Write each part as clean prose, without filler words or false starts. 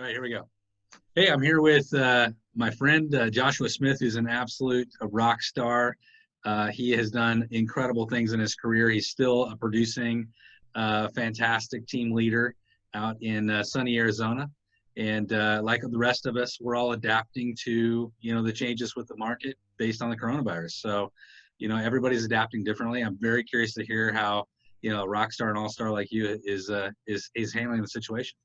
All right, here we go. Hey, I'm here with my friend Joshua Smith, who's an absolute rock star. He has done incredible things in his career. He's still a producing, fantastic team leader out in sunny Arizona. And like the rest of us, we're all adapting to, the changes with the market based on the coronavirus. So, everybody's adapting differently. I'm very curious to hear how, a rock star and all-star like you is handling the situation.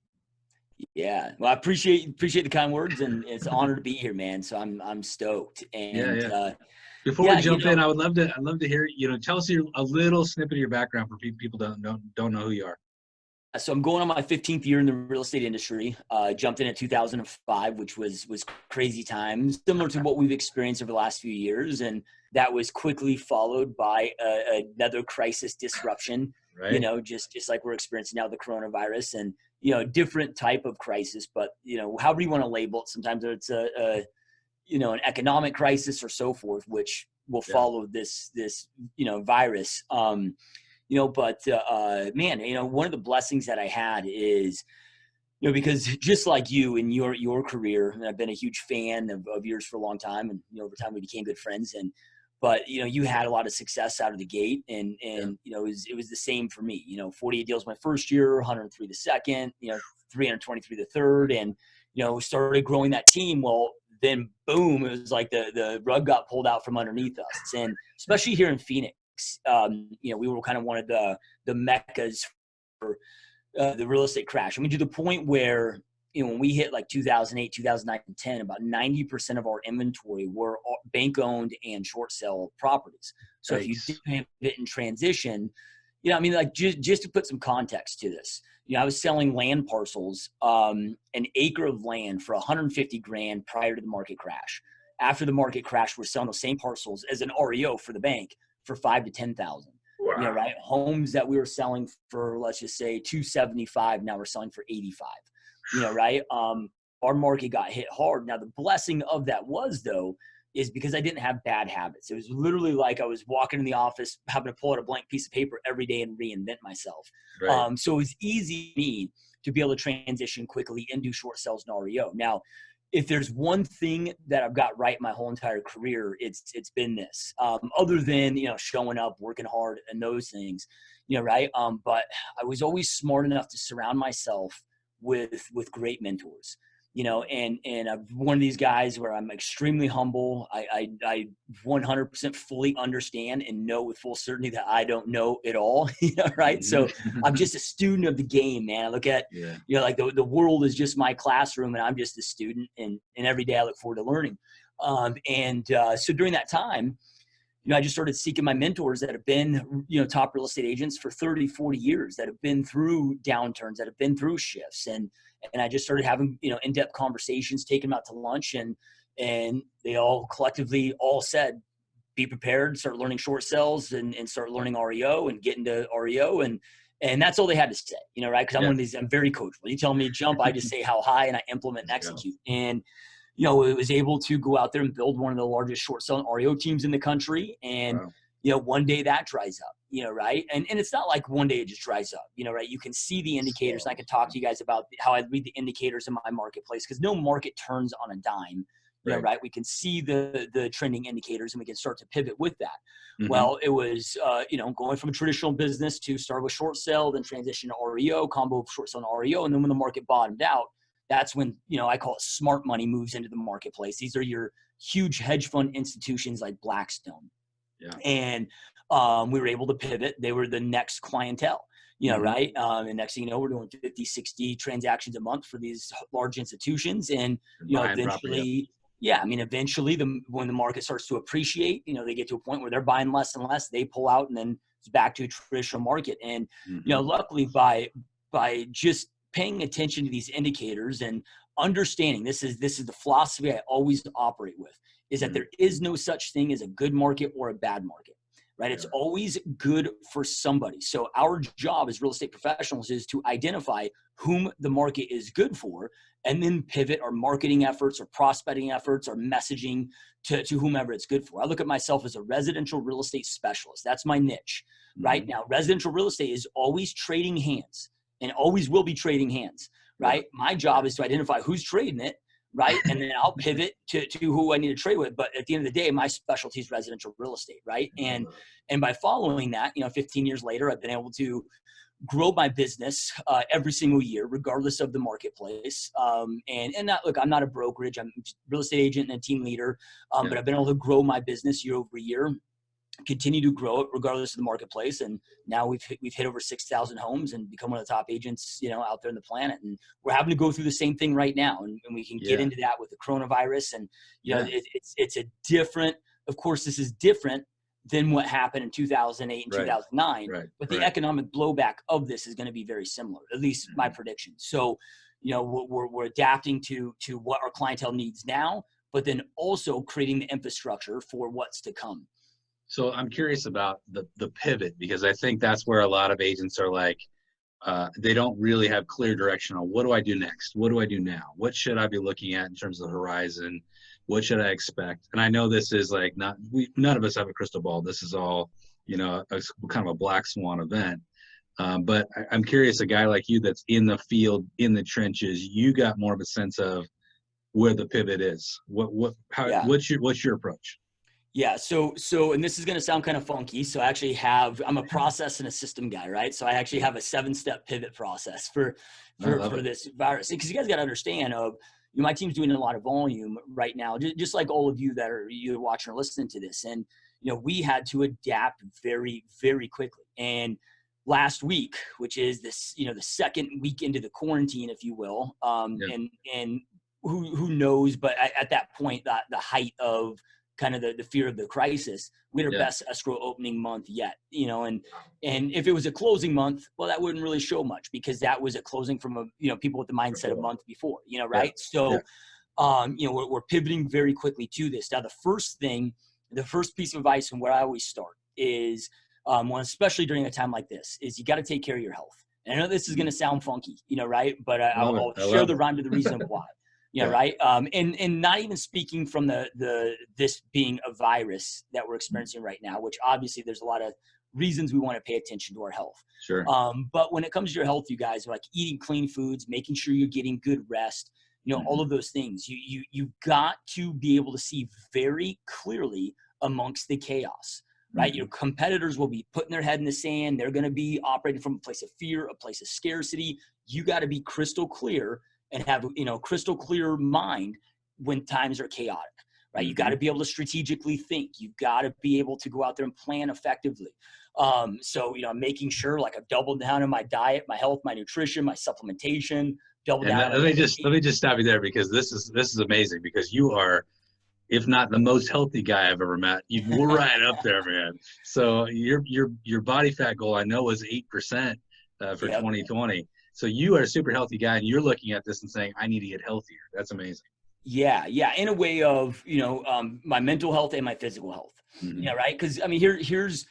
Yeah. Well, I appreciate the kind words, and it's an honor to be here, man. So I'm stoked. Yeah, And yeah. Before we yeah, jump in, I'd love to hear, tell us a little snippet of your background for people don't know who you are. so I'm going on my 15th year in the real estate industry. Jumped in 2005, which was crazy times, similar to what we've experienced over the last few years, and that was quickly followed by another crisis disruption. Right. Just like we're experiencing now, the coronavirus, and different type of crisis, but however you want to label it. Sometimes it's an economic crisis or so forth, which will follow this virus. But man, one of the blessings that I had is, because just like you in your career, and I've been a huge fan of yours for a long time, and over time we became good friends. But you had a lot of success out of the gate, and it was the same for me. 48 deals my first year, 103 the second, 323 the third, and started growing that team. Well, then boom, it was like the rug got pulled out from underneath us, and especially here in Phoenix. We were kind of one of the meccas for the real estate crash. I mean, to the point where, when we hit like 2008, 2009, and 10, about 90% of our inventory were bank owned and short sale properties. So If you did pivot and transition, just to put some context to this, I was selling land parcels, an acre of land for 150 grand prior to the market crash. After the market crash, we're selling the same parcels as an REO for the bank for 5 to 10,000. Wow. Right? Homes that we were selling for, let's just say 275, now we're selling for 85. Right? Our market got hit hard. Now the blessing of that though, is because I didn't have bad habits. It was literally like I was walking in the office, having to pull out a blank piece of paper every day and reinvent myself. Right. So it was easy for me to be able to transition quickly and do short sales and REO. Now, if there's one thing that I've got right my whole entire career, it's been this. Other than showing up, working hard, and those things, right. But I was always smart enough to surround myself with great mentors. And I'm one of these guys where I'm extremely humble. I 100% fully understand and know with full certainty that I don't know it all, right? So I'm just a student of the game, man. I look at, like the world is just my classroom, and I'm just a student, and every day I look forward to learning. So during that time, I just started seeking my mentors that have been, top real estate agents for 30, 40 years, that have been through downturns, that have been through shifts. And I just started having, in-depth conversations, taking them out to lunch, and they all collectively said, be prepared, start learning short sales and start learning REO and get into REO. And that's all they had to say, right? Because I'm one of these, I'm very coachable. You tell me to jump, I just say how high, and I implement and execute. And it was able to go out there and build one of the largest short selling REO teams in the country. And, one day that dries up, right. And it's not like one day it just dries up, right. You can see the indicators, and I can talk to you guys about how I read the indicators in my marketplace, because no market turns on a dime, right. We can see the trending indicators, and we can start to pivot with that. Mm-hmm. Well, it was, going from a traditional business to start with short sale, then transition to REO, combo of short sale and REO. And then when the market bottomed out, that's when, I call it smart money moves into the marketplace. These are your huge hedge fund institutions like Blackstone. Yeah. And we were able to pivot. They were the next clientele, right? And next thing you know, we're doing 50, 60 transactions a month for these large institutions. And, eventually, eventually when the market starts to appreciate, they get to a point where they're buying less and less, they pull out, and then it's back to a traditional market. And, luckily by just paying attention to these indicators and understanding, this is the philosophy I always operate with, is that there is no such thing as a good market or a bad market, right? It's always good for somebody. So our job as real estate professionals is to identify whom the market is good for, and then pivot our marketing efforts or prospecting efforts or messaging to whomever it's good for. I look at myself as a residential real estate specialist. That's my niche. Right now, residential real estate is always trading hands, and always will be trading hands, right? My job is to identify who's trading it, right? And then I'll pivot to who I need to trade with. But at the end of the day, my specialty is residential real estate, right? And by following that, 15 years later, I've been able to grow my business every single year, regardless of the marketplace. And not, look, I'm not a brokerage. I'm a real estate agent and a team leader, but I've been able to grow my business year over year, continue to grow it regardless of the marketplace. And now we've hit over 6,000 homes and become one of the top agents, out there in the planet. And we're having to go through the same thing right now. And we can get into that with the coronavirus. And, it's a different, of course, this is different than what happened in 2008 and 2009. But the economic blowback of this is going to be very similar, at least my prediction. So, we're adapting to what our clientele needs now, but then also creating the infrastructure for what's to come. So I'm curious about the pivot, because I think that's where a lot of agents are like, they don't really have clear direction on what do I do next? What do I do now? What should I be looking at in terms of the horizon? What should I expect? And I know this is like none of us have a crystal ball. This is all, kind of a black swan event. But I'm curious, a guy like you that's in the field, in the trenches, you got more of a sense of where the pivot is. What's your approach? Yeah. So, and this is going to sound kind of funky. So I'm a process and a system guy, right? So I actually have a 7-step pivot process for this virus. Because you guys got to understand my team's doing a lot of volume right now, just like all of you that are either watching or listening to this. And, we had to adapt very, very quickly. And last week, which is this, the second week into the quarantine, if you will, and who knows, but at that point, the height of kind of the fear of the crisis, we had our best escrow opening month yet, and if it was a closing month, well, that wouldn't really show much because that was a closing from people with the mindset of month before, right? So, we're pivoting very quickly to this. Now, the first piece of advice and where I always start is, especially during a time like this, is you got to take care of your health. And I know this is going to sound funky, right? But I'll share the rhyme to the reason of why. Right. And not even speaking from this being a virus that we're experiencing right now, which obviously there's a lot of reasons we want to pay attention to our health. Sure. But when it comes to your health, you guys, like eating clean foods, making sure you're getting good rest, all of those things, you got to be able to see very clearly amongst the chaos, right? Your competitors will be putting their head in the sand. They're going to be operating from a place of fear, a place of scarcity. You got to be crystal clear and have, crystal clear mind when times are chaotic, right? You got to be able to strategically think. You've got to be able to go out there and plan effectively. So, I'm making sure, like, I've doubled down on my diet, my health, my nutrition, my supplementation, double down. Let me just stop you there, because this is amazing, because you are, if not the most healthy guy I've ever met, you're right up there, man. So your body fat goal, I know, was 8% for 2020. So you are a super healthy guy, and you're looking at this and saying, I need to get healthier. That's amazing. Yeah. In a way of, my mental health and my physical health. Right. Because here's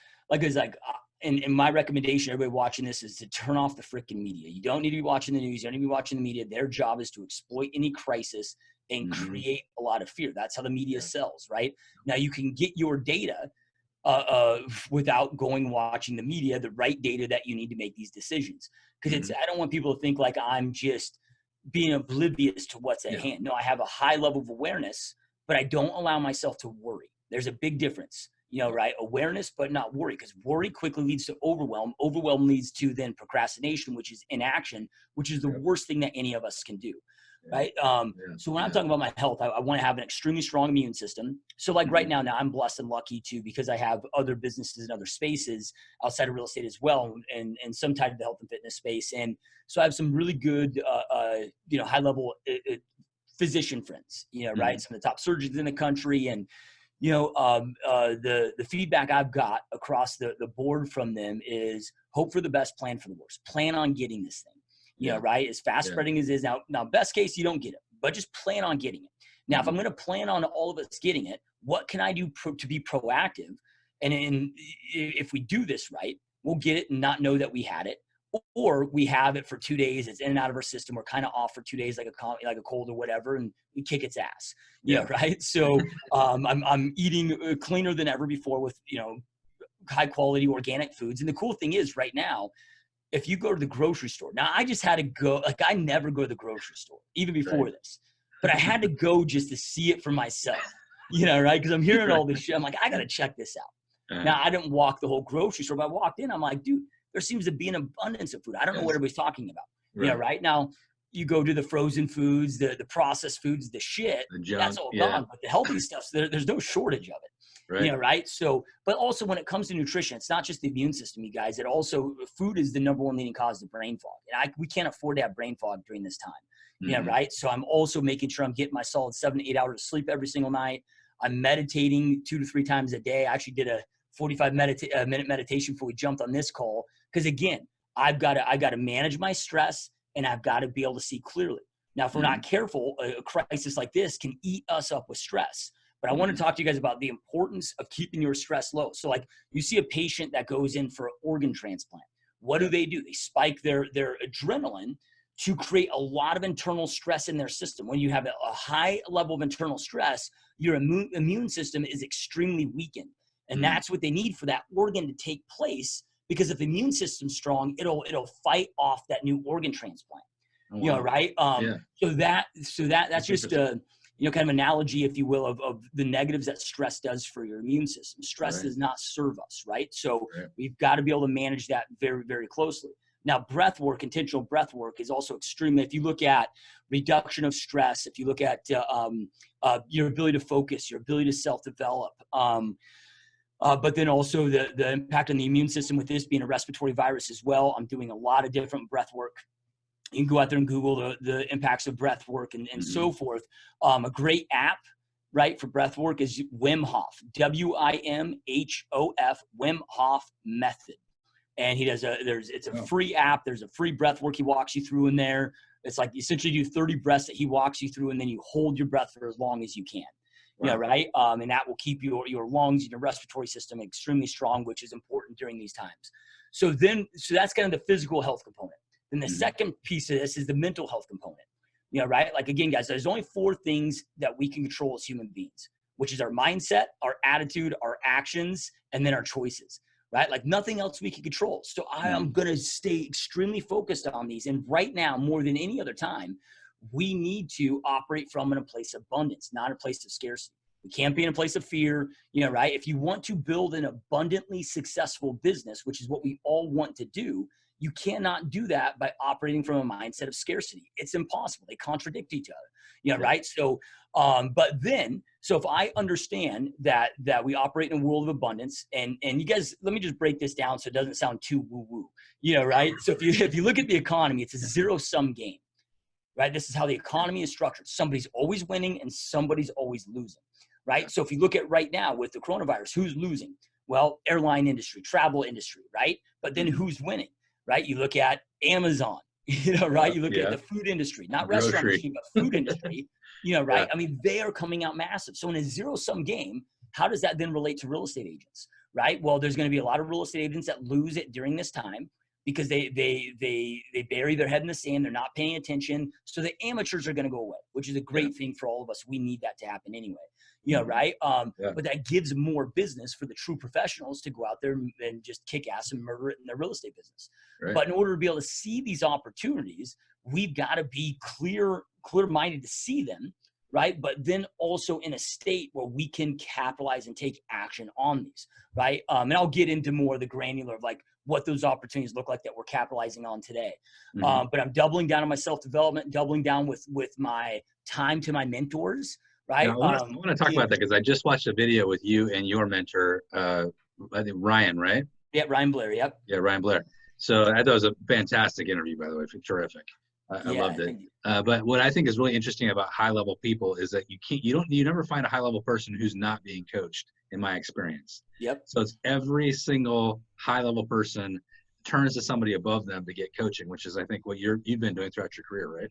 and my recommendation, everybody watching this, is to turn off the freaking media. You don't need to be watching the news. You don't need to be watching the media. Their job is to exploit any crisis and create a lot of fear. That's how the media sells, right? Now, you can get your data without watching the media, the right data that you need to make these decisions. Because I don't want people to think like I'm just being oblivious to what's at hand. No, I have a high level of awareness, but I don't allow myself to worry. There's a big difference, right? Awareness, but not worry, because worry quickly leads to overwhelm. Overwhelm leads to then procrastination, which is inaction, which is the worst thing that any of us can do. Right. So when I'm talking about my health, I want to have an extremely strong immune system. So like right now I'm blessed and lucky too, because I have other businesses and other spaces outside of real estate as well, and some tied to the health and fitness space. And so I have some really good, high level physician friends, right? Some of the top surgeons in the country. And, the feedback I've got across the board from them is hope for the best, plan for the worst. Plan on getting this thing. Right? As fast spreading as it is now, best case, you don't get it, but just plan on getting it. Now, if I'm going to plan on all of us getting it, what can I do to be proactive? And if we do this right, we'll get it and not know that we had it, or we have it for 2 days. It's in and out of our system. We're kind of off for 2 days, like a cold or whatever, and we kick its ass. Right? So I'm eating cleaner than ever before with high quality organic foods. And the cool thing is right now, if you go to the grocery store, now I just had to go, like I never go to the grocery store, even before this, but I had to go just to see it for myself, right? Because I'm hearing all this shit. I'm like, I got to check this out. Now, I didn't walk the whole grocery store, but I walked in. I'm like, dude, there seems to be an abundance of food. I don't know what everybody's talking about. Right now, you go to the frozen foods, the processed foods, the shit, that's all gone. But the healthy stuff, there's no shortage of it. Right. So, but also when it comes to nutrition, it's not just the immune system, you guys. It also, food is the number one leading cause of brain fog. And we can't afford to have brain fog during this time. Right. So I'm also making sure I'm getting my solid 7 to 8 hours of sleep every single night. I'm meditating 2 to 3 times a day. I actually did a 45-minute meditation before we jumped on this call. Because again, I got to manage my stress, and I've got to be able to see clearly. Now, if we're not careful, a crisis like this can eat us up with stress. But I want to talk to you guys about the importance of keeping your stress low. So like you see a patient that goes in for an organ transplant. What do? They spike their adrenaline to create a lot of internal stress in their system. When you have a high level of internal stress, your immune system is extremely weakened. And that's what they need for that organ to take place. Because if the immune system's strong, it'll fight off that new organ transplant. Right? So that's just a kind of analogy, if you will, of the negatives that stress does for your immune system. Stress does not serve us, right? So we've got to be able to manage that very, very closely. Now, breath work, intentional breath work is also extremely, if you look at reduction of stress, if you look at your ability to focus, your ability to self-develop, but then also the impact on the immune system with this being a respiratory virus as well. I'm doing a lot of different breath work. You can go out there and Google the impacts of breath work and so forth. A great app, right, for breath work is Wim Hof, WIMHOF, Wim Hof method. And he does it's a free app. There's a free breath work he walks you through in there. It's like you essentially do 30 breaths that he walks you through, and then you hold your breath for as long as you can. Right. And that will keep your lungs and your respiratory system extremely strong, which is important during these times. So that's kind of the physical health component. Then the second piece of this is the mental health component. Right? Like, again, guys, there's only 4 things that we can control as human beings, which is our mindset, our attitude, our actions, and then our choices, right? Like nothing else we can control. So I am going to stay extremely focused on these. And right now, more than any other time, we need to operate from in a place of abundance, not a place of scarcity. We can't be in a place of fear, right? If you want to build an abundantly successful business, which is what we all want to do, you cannot do that by operating from a mindset of scarcity. It's impossible. They contradict each other, right? So, so if I understand that we operate in a world of abundance, and you guys, let me just break this down so it doesn't sound too woo-woo, right? So if you look at the economy, it's a zero-sum game, right? This is how the economy is structured. Somebody's always winning and somebody's always losing, right? So if you look at right now with the coronavirus, who's losing? Well, airline industry, travel industry, right? But then who's winning? Right? You look at Amazon, right? You look at the food industry, not restaurant industry, but food industry, right? I mean, they are coming out massive. So in a zero-sum game, how does that then relate to real estate agents, right? Well, there's going to be a lot of real estate agents that lose it during this time because they bury their head in the sand. They're not paying attention. So the amateurs are going to go away, which is a great thing for all of us. We need that to happen anyway. Right? But that gives more business for the true professionals to go out there and just kick ass and murder it in their real estate business. Right. But in order to be able to see these opportunities, we've got to be clear-minded to see them, right? But then also in a state where we can capitalize and take action on these, right? And I'll get into more of the granular of like what those opportunities look like that we're capitalizing on today. But I'm doubling down on my self-development, doubling down with my time to my mentors. Right. Now, I want to talk about that because I just watched a video with you and your mentor, I think Ryan, right? Yeah, Ryan Blair. Yep. Yeah, Ryan Blair. So I thought it was a fantastic interview, by the way. Terrific. I loved it. But what I think is really interesting about high-level people is that you never find a high-level person who's not being coached, in my experience. Yep. So it's every single high-level person turns to somebody above them to get coaching, which is, I think, what you've been doing throughout your career, right?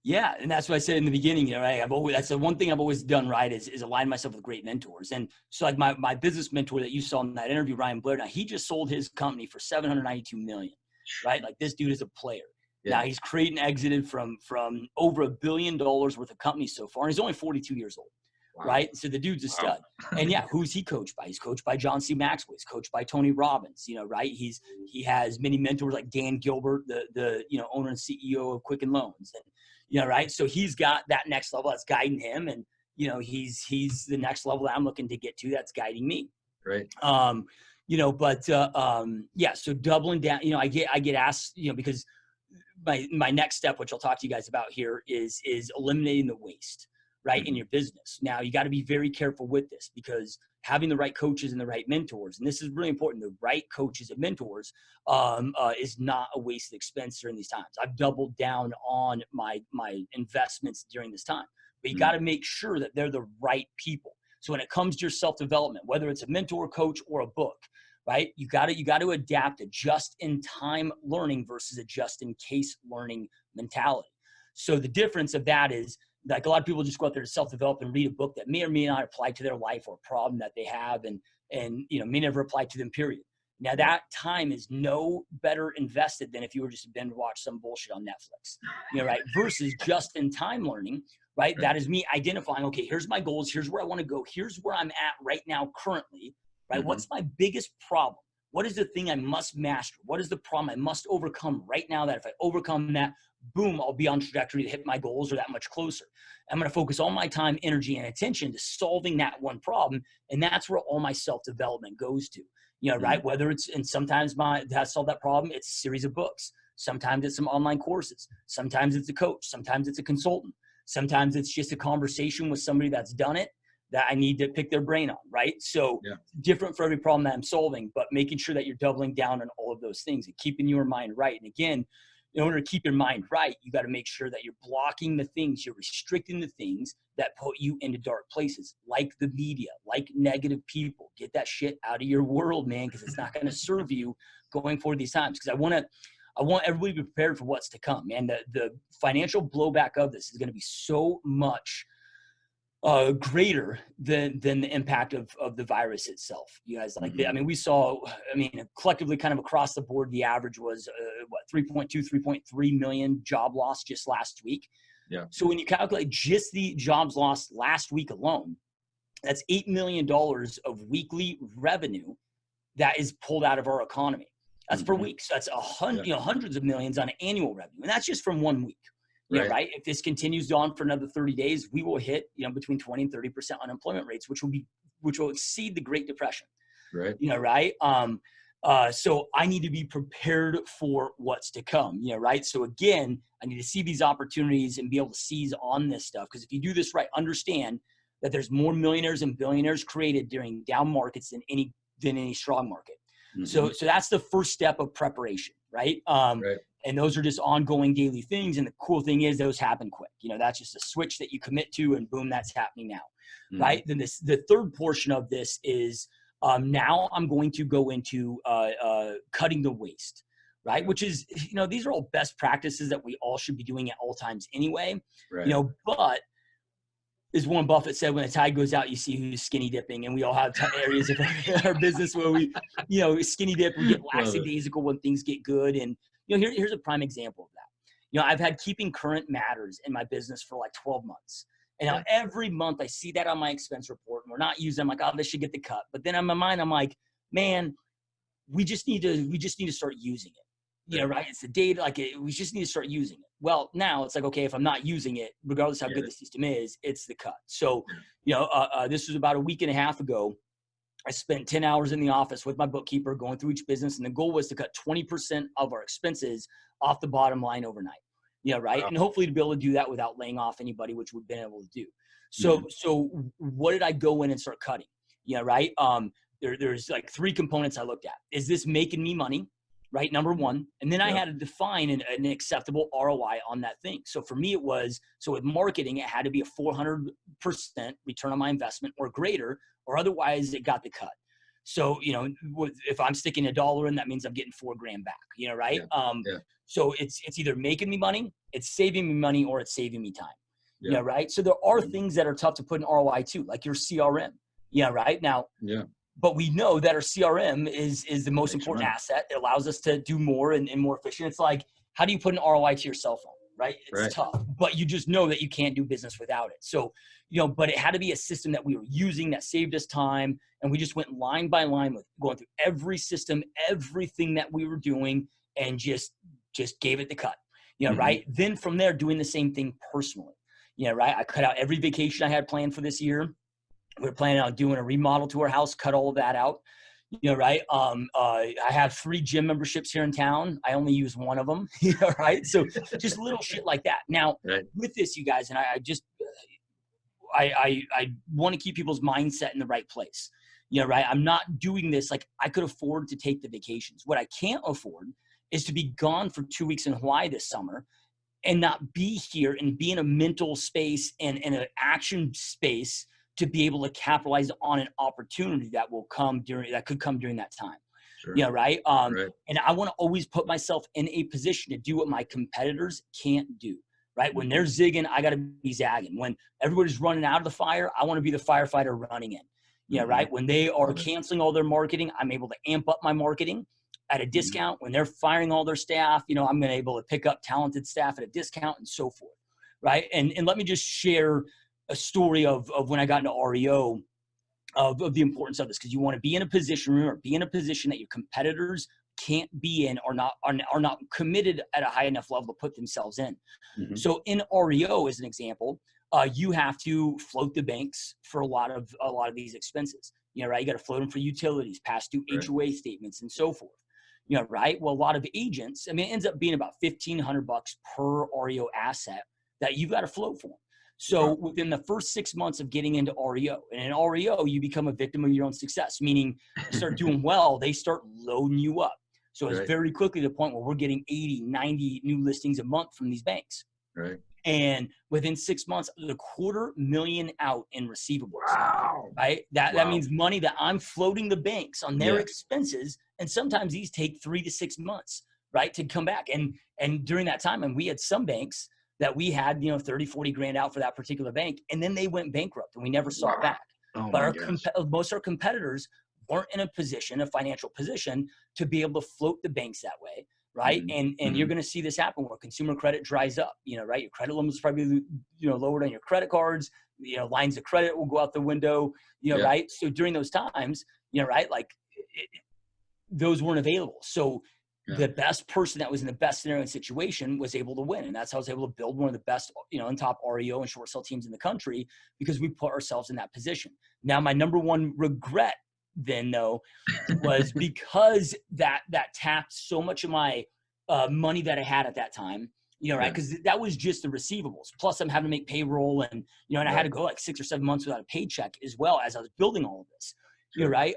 Yeah, and that's what I said in the beginning. Right? That's the one thing I've always done right is align myself with great mentors. And so, like my business mentor that you saw in that interview, Ryan Blair. Now he just sold his company for $792 million. Right? Like this dude is a player. Yeah. Now he's created and exited from over $1 billion worth of companies so far, and he's only 42 years old. Wow. Right? So the dude's a stud. And yeah, who's he coached by? He's coached by John C. Maxwell. He's coached by Tony Robbins, right? He has many mentors like Dan Gilbert, the owner and CEO of Quicken Loans. And, right? So he's got that next level that's guiding him. And, he's the next level that I'm looking to get to that's guiding me. Right. Yeah, so doubling down, I get asked, because my next step, which I'll talk to you guys about here, is eliminating the waste, right, in your business. Now, you got to be very careful with this, because having the right coaches and the right mentors, and this is really important, the right coaches and mentors is not a wasted expense during these times. I've doubled down on my investments during this time, but you got to make sure that they're the right people. So when it comes to your self-development, whether it's a mentor, coach, or a book, right, you got to adapt a just-in-time learning versus a just-in-case learning mentality. So the difference of that is, like, a lot of people just go out there to self-develop and read a book that may or may not apply to their life or a problem that they have, and may never apply to them, period. Now, that time is no better invested than if you were just to binge watch some bullshit on Netflix, right? Versus just-in-time learning, right? That is me identifying, okay, here's my goals, here's where I want to go, here's where I'm at right now currently, right? What's my biggest problem? What is the thing I must master? What is the problem I must overcome right now that if I overcome that, boom, I'll be on trajectory to hit my goals or that much closer. I'm going to focus all my time, energy, and attention to solving that one problem. And that's where all my self-development goes to, right? Whether it's, and sometimes to solve that problem, it's a series of books. Sometimes it's some online courses. Sometimes it's a coach. Sometimes it's a consultant. Sometimes it's just a conversation with somebody that's done it that I need to pick their brain on, right? So different for every problem that I'm solving, but making sure that you're doubling down on all of those things and keeping your mind right. And again, in order to keep your mind right, you got to make sure that you're blocking the things, you're restricting the things that put you into dark places, like the media, like negative people. Get that shit out of your world, man, because it's not going to serve you going forward these times. Because I want everybody to be prepared for what's to come, man. The financial blowback of this is going to be so much greater than the impact of the virus itself. You guys, like, I mean, we saw, collectively kind of across the board, the average was 3.2, 3.3 million job loss just last week. Yeah. So when you calculate just the jobs lost last week alone, that's $8 million of weekly revenue that is pulled out of our economy. That's per week. So that's hundreds of millions on annual revenue. And that's just from 1 week. Right. If this continues on for another 30 days, we will hit, between 20 and 30% unemployment rates, which will exceed the Great Depression. Right. Right. So I need to be prepared for what's to come, right? So again, I need to see these opportunities and be able to seize on this stuff. Because if you do this right, understand that there's more millionaires and billionaires created during down markets than any strong market. So that's the first step of preparation, right? And those are just ongoing daily things. And the cool thing is those happen quick. That's just a switch that you commit to, and boom, that's happening now, right? Then the third portion of this is now I'm going to go into cutting the waste, right? Which is, these are all best practices that we all should be doing at all times anyway, but as Warren Buffett said, when the tide goes out, you see who's skinny dipping. And we all have areas of our business where we, skinny dip, we get lackadaisical when things get good. And, here's a prime example of that. I've had keeping current matters in my business for like 12 months. And now every month I see that on my expense report and we're not using, I'm like, oh, this should get the cut. But then in my mind, I'm like, man, we just need to start using it. Right? It's the data, we just need to start using it. Well, now it's like, okay, if I'm not using it, regardless how good the system is, it's the cut. So, this was about a week and a half ago. I spent 10 hours in the office with my bookkeeper going through each business. And the goal was to cut 20% of our expenses off the bottom line overnight. Right. Wow. And hopefully to be able to do that without laying off anybody, which we've been able to do. So, so what did I go in and start cutting? Right. There's like three components I looked at. Is this making me money? Right. Number one. And then I had to define an acceptable ROI on that thing. So for me, it was, so with marketing, it had to be a 400% return on my investment or greater, or otherwise it got the cut. So, if I'm sticking $1 in, that means I'm getting $4,000 back, right? So it's either making me money, it's saving me money, or it's saving me time, right? So there are things that are tough to put in ROI too, like your CRM, right? Now, but we know that our CRM is the most important asset. It allows us to do more and more efficient. It's like, how do you put an ROI to your cell phone, right? It's Right. tough, but you just know that you can't do business without it. So, but it had to be a system that we were using that saved us time. And we just went line by line with going through every system, everything that we were doing, and just gave it the cut, right? Then from there, doing the same thing personally, right? I cut out every vacation I had planned for this year. We were planning on doing a remodel to our house, cut all of that out. Right. I have 3 gym memberships here in town. I only use one of them. Right. So just little shit like that. Now, Right. with this, you guys, and I want to keep people's mindset in the right place. Right. I'm not doing this like I could afford to take the vacations. What I can't afford is to be gone for 2 weeks in Hawaii this summer and not be here and be in a mental space and in an action space to be able to capitalize on an opportunity that could come during that time. Sure. Right. Right. And I want to always put myself in a position to do what my competitors can't do. Right. When they're zigging, I got to be zagging. When everybody's running out of the fire, I want to be the firefighter running in. Right. When they are canceling all their marketing, I'm able to amp up my marketing at a discount. When they're firing all their staff, I'm going to be able to pick up talented staff at a discount and so forth. Right. And let me just share a story of when I got into REO of the importance of this, because you want to be in a position that your competitors can't be in or are not committed at a high enough level to put themselves in. So in REO, as an example, you have to float the banks for a lot of these expenses. Right? You got to float them for utilities, past due HOA statements, and so forth. Right? Well, a lot of agents, it ends up being about $1,500 per REO asset that you've got to float for. So within the first 6 months of getting into REO, and in REO, you become a victim of your own success, meaning you start doing well, they start loading you up. So it's very quickly to the point where we're getting 80, 90 new listings a month from these banks. Right. And within 6 months, there's $250,000 out in receivables. Wow. Right? That means money that I'm floating the banks on their expenses. And sometimes these take 3 to 6 months, right, to come back. And during that time, and we had some banks that we had, 30, 40 grand out for that particular bank. And then they went bankrupt and we never saw it back. But most of our competitors weren't in a financial position to be able to float the banks that way. Right. And you're going to see this happen where consumer credit dries up, right? Your credit limits probably, lowered on your credit cards, lines of credit will go out the window, right? So during those times, right, like those weren't available. So the best person that was in the best scenario and situation was able to win. And that's how I was able to build one of the best, and top REO and short sale teams in the country, because we put ourselves in that position. Now, my number one regret then, though, was because that tapped so much of my money that I had at that time, right? Because that was just the receivables. Plus, I'm having to make payroll, and and I had to go like 6 or 7 months without a paycheck as well as I was building all of this. Right?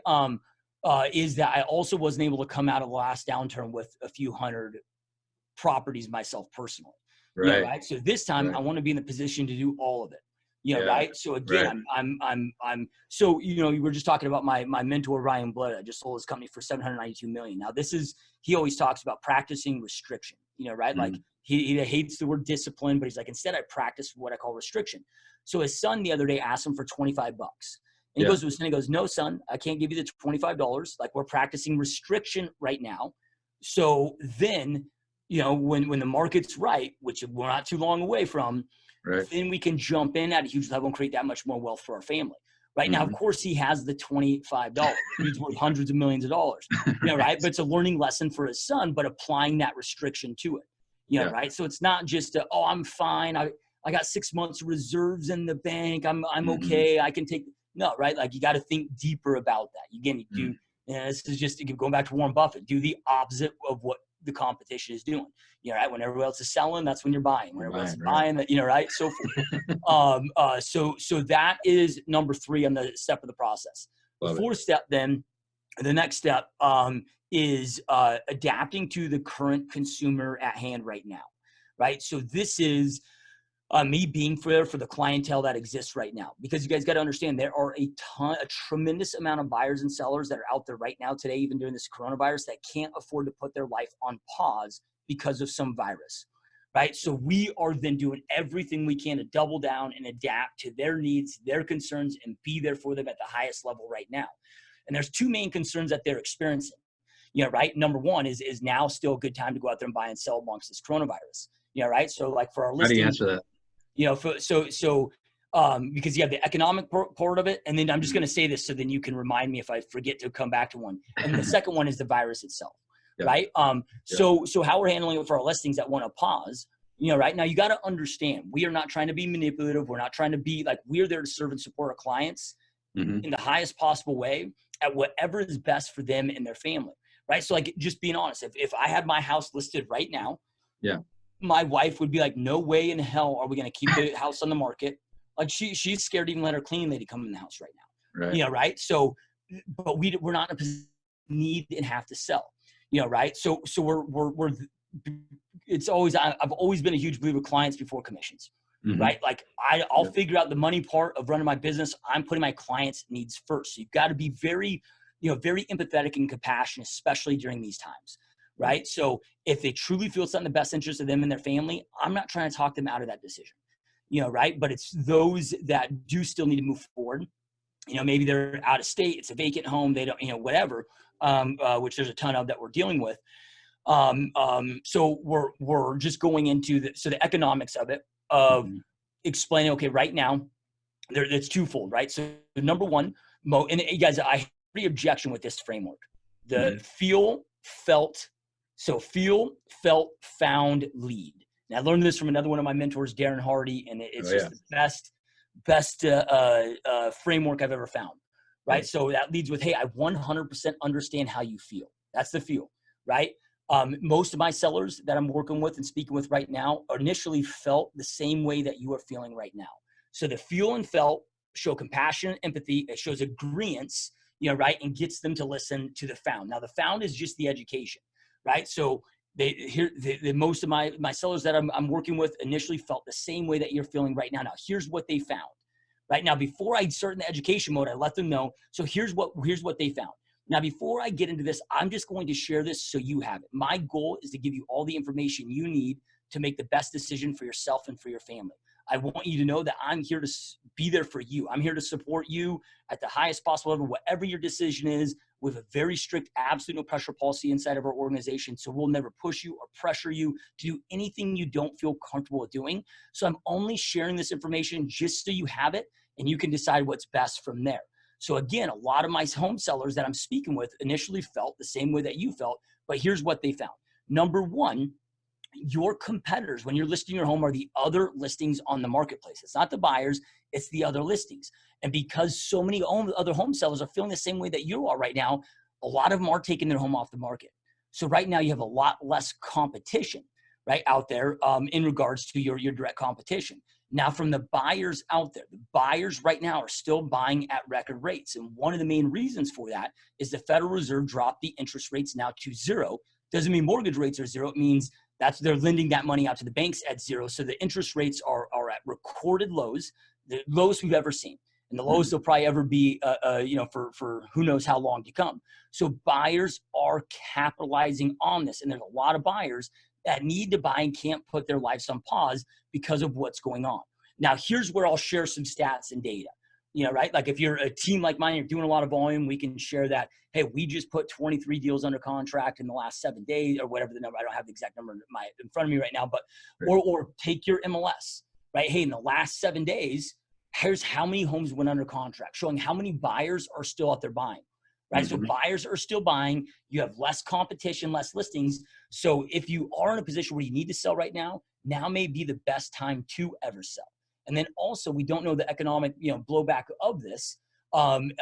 Is that I also wasn't able to come out of the last downturn with a few hundred properties myself personally. Right? So this time I want to be in the position to do all of it. Right. So again, I'm so, you were just talking about my mentor, Ryan Blood. I just sold his company for $792 million. Now he always talks about practicing restriction, right? Like he hates the word discipline, but he's like, instead I practice what I call restriction. So his son the other day asked him for $25. And he goes to his son, he goes, "No, son, I can't give you the $25. Like, we're practicing restriction right now. So then, when the market's right, which we're not too long away from, then we can jump in at a huge level and create that much more wealth for our family." Right now, of course, he has the $25. He's worth hundreds of millions of dollars, right? But it's a learning lesson for his son, but applying that restriction to it, right? So it's not just I'm fine. I got 6 months of reserves in the bank. I'm okay. I can take. No, right? Like, you got to think deeper about that. Again, you do. And this is just going back to Warren Buffett. Do the opposite of what the competition is doing. Right? When everyone else is selling, that's when you're buying. When everyone else is buying, that right? So forth. So that is number 3 on the step of the process. The fourth step, then, the next step is adapting to the current consumer at hand right now. Right? So this is me being there for the clientele that exists right now, because you guys got to understand there are a tremendous amount of buyers and sellers that are out there right now today, even during this coronavirus, that can't afford to put their life on pause because of some virus, right? So we are then doing everything we can to double down and adapt to their needs, their concerns, and be there for them at the highest level right now. And there's 2 main concerns that they're experiencing, right? Number one is now still a good time to go out there and buy and sell amongst this coronavirus. Right. So like for our How do you listing, answer that? Because you have the economic part of it. And then I'm just going to say this so then you can remind me if I forget to come back to one. And the second one is the virus itself. Yeah. Right. So how we're handling it for our listings that want to pause, right now, you got to understand, we are not trying to be manipulative. We're not trying to be like, we're there to serve and support our clients in the highest possible way at whatever is best for them and their family. Right. So like, just being honest, if I had my house listed right now, my wife would be like, no way in hell are we going to keep the house on the market. Like she's scared to even let her cleaning lady come in the house right now. Right. Right. So, but we're not in a position to need and have to sell, right. So we're it's always, I've always been a huge believer, clients before commissions, right? Like I'll figure out the money part of running my business. I'm putting my clients' needs first. So you've got to be very, very empathetic and compassionate, especially during these times, right? So if they truly feel it's in the best interest of them and their family, I'm not trying to talk them out of that decision, right? But it's those that do still need to move forward. Maybe they're out of state, it's a vacant home, they don't, whatever, which there's a ton of that we're dealing with. So we're just going into the economics of it, of explaining, okay, right now it's twofold, right? So number one, and you guys, I have the objection with this framework, the feel, felt, found, lead. And I learned this from another one of my mentors, Darren Hardy, and it's the best framework I've ever found, right? So that leads with, hey, I 100% understand how you feel. That's the feel, right? Most of my sellers that I'm working with and speaking with right now initially felt the same way that you are feeling right now. So the feel and felt show compassion and empathy. It shows agreeance, right? And gets them to listen to the found. Now the found is just the education, right? So most of my sellers that I'm working with initially felt the same way that you're feeling right now. Now here's what they found. Right now, before I start in the education mode, I let them know. So here's what they found. Now, before I get into this, I'm just going to share this so you have it. My goal is to give you all the information you need to make the best decision for yourself and for your family. I want you to know that I'm here to be there for you. I'm here to support you at the highest possible level, whatever your decision is, with a very strict, absolute no pressure policy inside of our organization. So we'll never push you or pressure you to do anything you don't feel comfortable with doing. So I'm only sharing this information just so you have it and you can decide what's best from there. So again, a lot of my home sellers that I'm speaking with initially felt the same way that you felt, but here's what they found. Number one, your competitors, when you're listing your home, are the other listings on the marketplace. It's not the buyers, it's the other listings. And because so many other home sellers are feeling the same way that you are right now, a lot of them are taking their home off the market. So right now you have a lot less competition, right, out there in regards to your direct competition. Now, from the buyers out there, the buyers right now are still buying at record rates. And one of the main reasons for that is the Federal Reserve dropped the interest rates now to zero. Doesn't mean mortgage rates are zero. It means they're lending that money out to the banks at zero. So the interest rates are at recorded lows, the lowest we've ever seen. And the lowest they'll probably ever be, for who knows how long to come. So buyers are capitalizing on this. And there's a lot of buyers that need to buy and can't put their lives on pause because of what's going on. Now, here's where I'll share some stats and data, right? Like if you're a team like mine, you're doing a lot of volume, we can share that, hey, we just put 23 deals under contract in the last 7 days or whatever the number, I don't have the exact number in front of me right now, but, or take your MLS, right? Hey, in the last 7 days, here's how many homes went under contract, showing how many buyers are still out there buying. Right. So buyers are still buying. You have less competition, less listings. So if you are in a position where you need to sell right now, now may be the best time to ever sell. And then also, we don't know the economic, blowback of this. And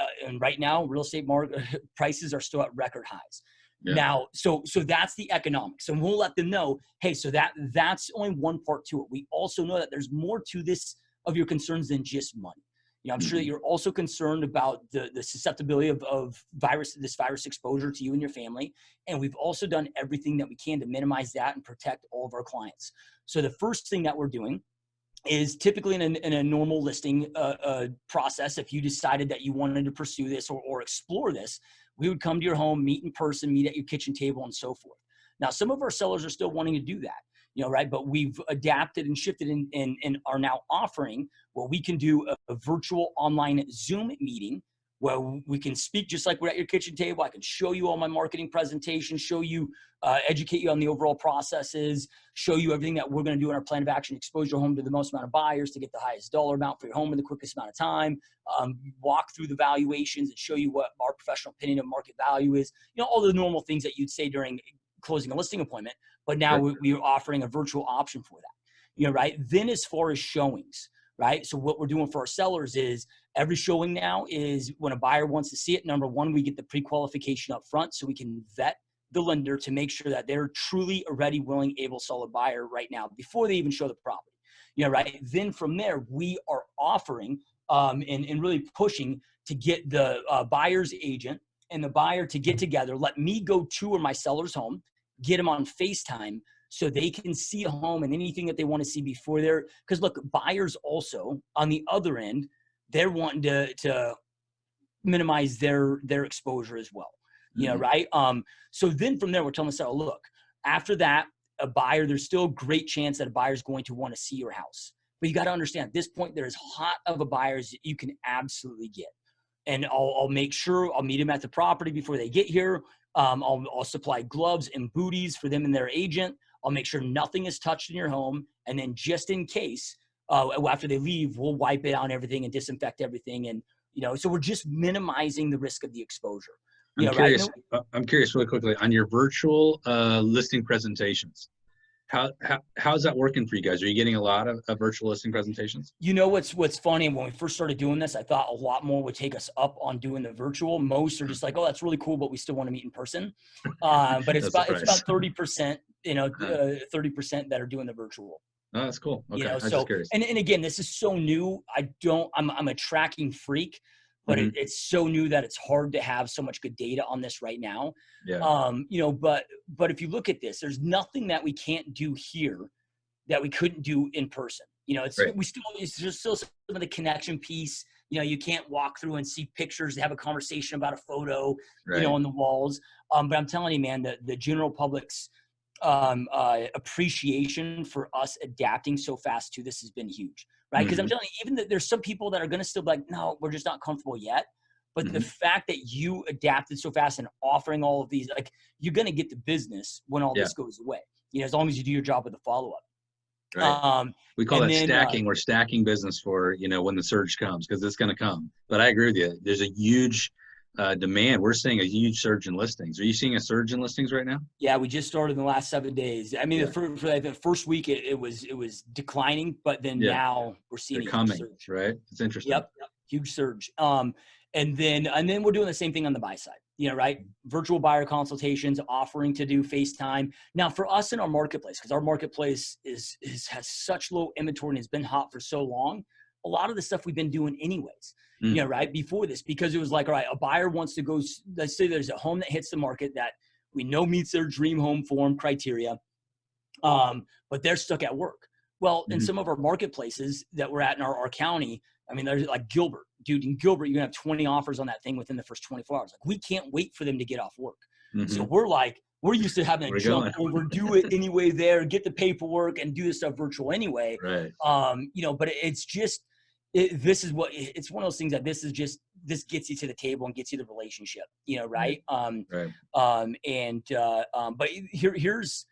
right now, real estate market prices are still at record highs. Yeah. Now, so that's the economics. And we'll let them know, hey, so that's only one part to it. We also know that there's more to this of your concerns than just money. I'm sure that you're also concerned about the susceptibility of this virus exposure to you and your family. And we've also done everything that we can to minimize that and protect all of our clients. So the first thing that we're doing is typically in a normal listing process, if you decided that you wanted to pursue this or explore this, we would come to your home, meet in person, meet at your kitchen table, and so forth. Now, some of our sellers are still wanting to do that. Right? But we've adapted and shifted and are now offering where we can do a virtual online Zoom meeting where we can speak just like we're at your kitchen table. I can show you all my marketing presentations, show you, educate you on the overall processes, show you everything that we're going to do in our plan of action, expose your home to the most amount of buyers to get the highest dollar amount for your home in the quickest amount of time, walk through the valuations and show you what our professional opinion of market value is, all the normal things that you'd say during closing a listing appointment. But now we're offering a virtual option for that, right? Then as far as showings, right? So what we're doing for our sellers is every showing now is when a buyer wants to see it, number one, we get the pre-qualification up front so we can vet the lender to make sure that they're truly a ready, willing, able, solid buyer right now before they even show the property, right? Then from there, we are offering and really pushing to get the buyer's agent and the buyer to get together, let me go tour my seller's home, get them on FaceTime so they can see a home and anything that they want to see before they're, because look, buyers also on the other end, they're wanting to minimize their exposure as well, right? So then from there, we're telling the seller, look, after that, a buyer, there's still a great chance that a buyer is going to want to see your house. But you got to understand, at this point, they're as hot of a buyer as you can absolutely get. And I'll make sure I'll meet them at the property before they get here. I'll supply gloves and booties for them and their agent. I'll make sure nothing is touched in your home. And then just in case, after they leave, we'll wipe it on everything and disinfect everything. And, so we're just minimizing the risk of the exposure. I'm curious, right? I'm curious really quickly on your virtual listing presentations. How's that working for you guys? Are you getting a lot of virtual listing presentations? What's funny, when we first started doing this, I thought a lot more would take us up on doing the virtual. Most are just like, oh, that's really cool, but we still want to meet in person. But it's about 30%, 30% that are doing the virtual. Oh, that's cool. Okay, I'm so just curious. And again, this is so new. I'm a tracking freak, but it's so new that it's hard to have so much good data on this right now. Yeah. But if you look at this, there's nothing that we can't do here that we couldn't do in person. It's just still some of the connection piece. You can't walk through and see pictures, have a conversation about a photo, on the walls. But I'm telling you, man, the general public's appreciation for us adapting so fast to this has been huge, right? Because I'm telling you, even that there's some people that are going to still be like, no, we're just not comfortable yet. But the fact that you adapted so fast and offering all of these, like, you're going to get the business when all this goes away, as long as you do your job with the follow-up. Right. We call that stacking. We're stacking business for, when the surge comes, because it's going to come. But I agree with you. There's a huge demand. We're seeing a huge surge in listings. Are you seeing a surge in listings right now? Yeah, we just started in the last 7 days. I mean, for the first week, it was declining, but then now we're seeing a huge surge. Right? It's interesting. Yep, huge surge. And then we're doing the same thing on the buy side. Right? Virtual buyer consultations, offering to do FaceTime. Now, for us in our marketplace, because our marketplace has such low inventory and has been hot for so long, a lot of the stuff we've been doing anyways, right, before this, because it was like, all right, a buyer wants to go, let's say there's a home that hits the market that we know meets their dream home form criteria, but they're stuck at work. Well, in some of our marketplaces that we're at in our county, I mean, there's like Gilbert. Dude, in Gilbert, you're going to have 20 offers on that thing within the first 24 hours. Like, we can't wait for them to get off work. So we're used to having to jump over, do it anyway there, get the paperwork and do this stuff virtual anyway. Right. But it's just, it's one of those things that this gets you to the table and gets you the relationship, right? But here's,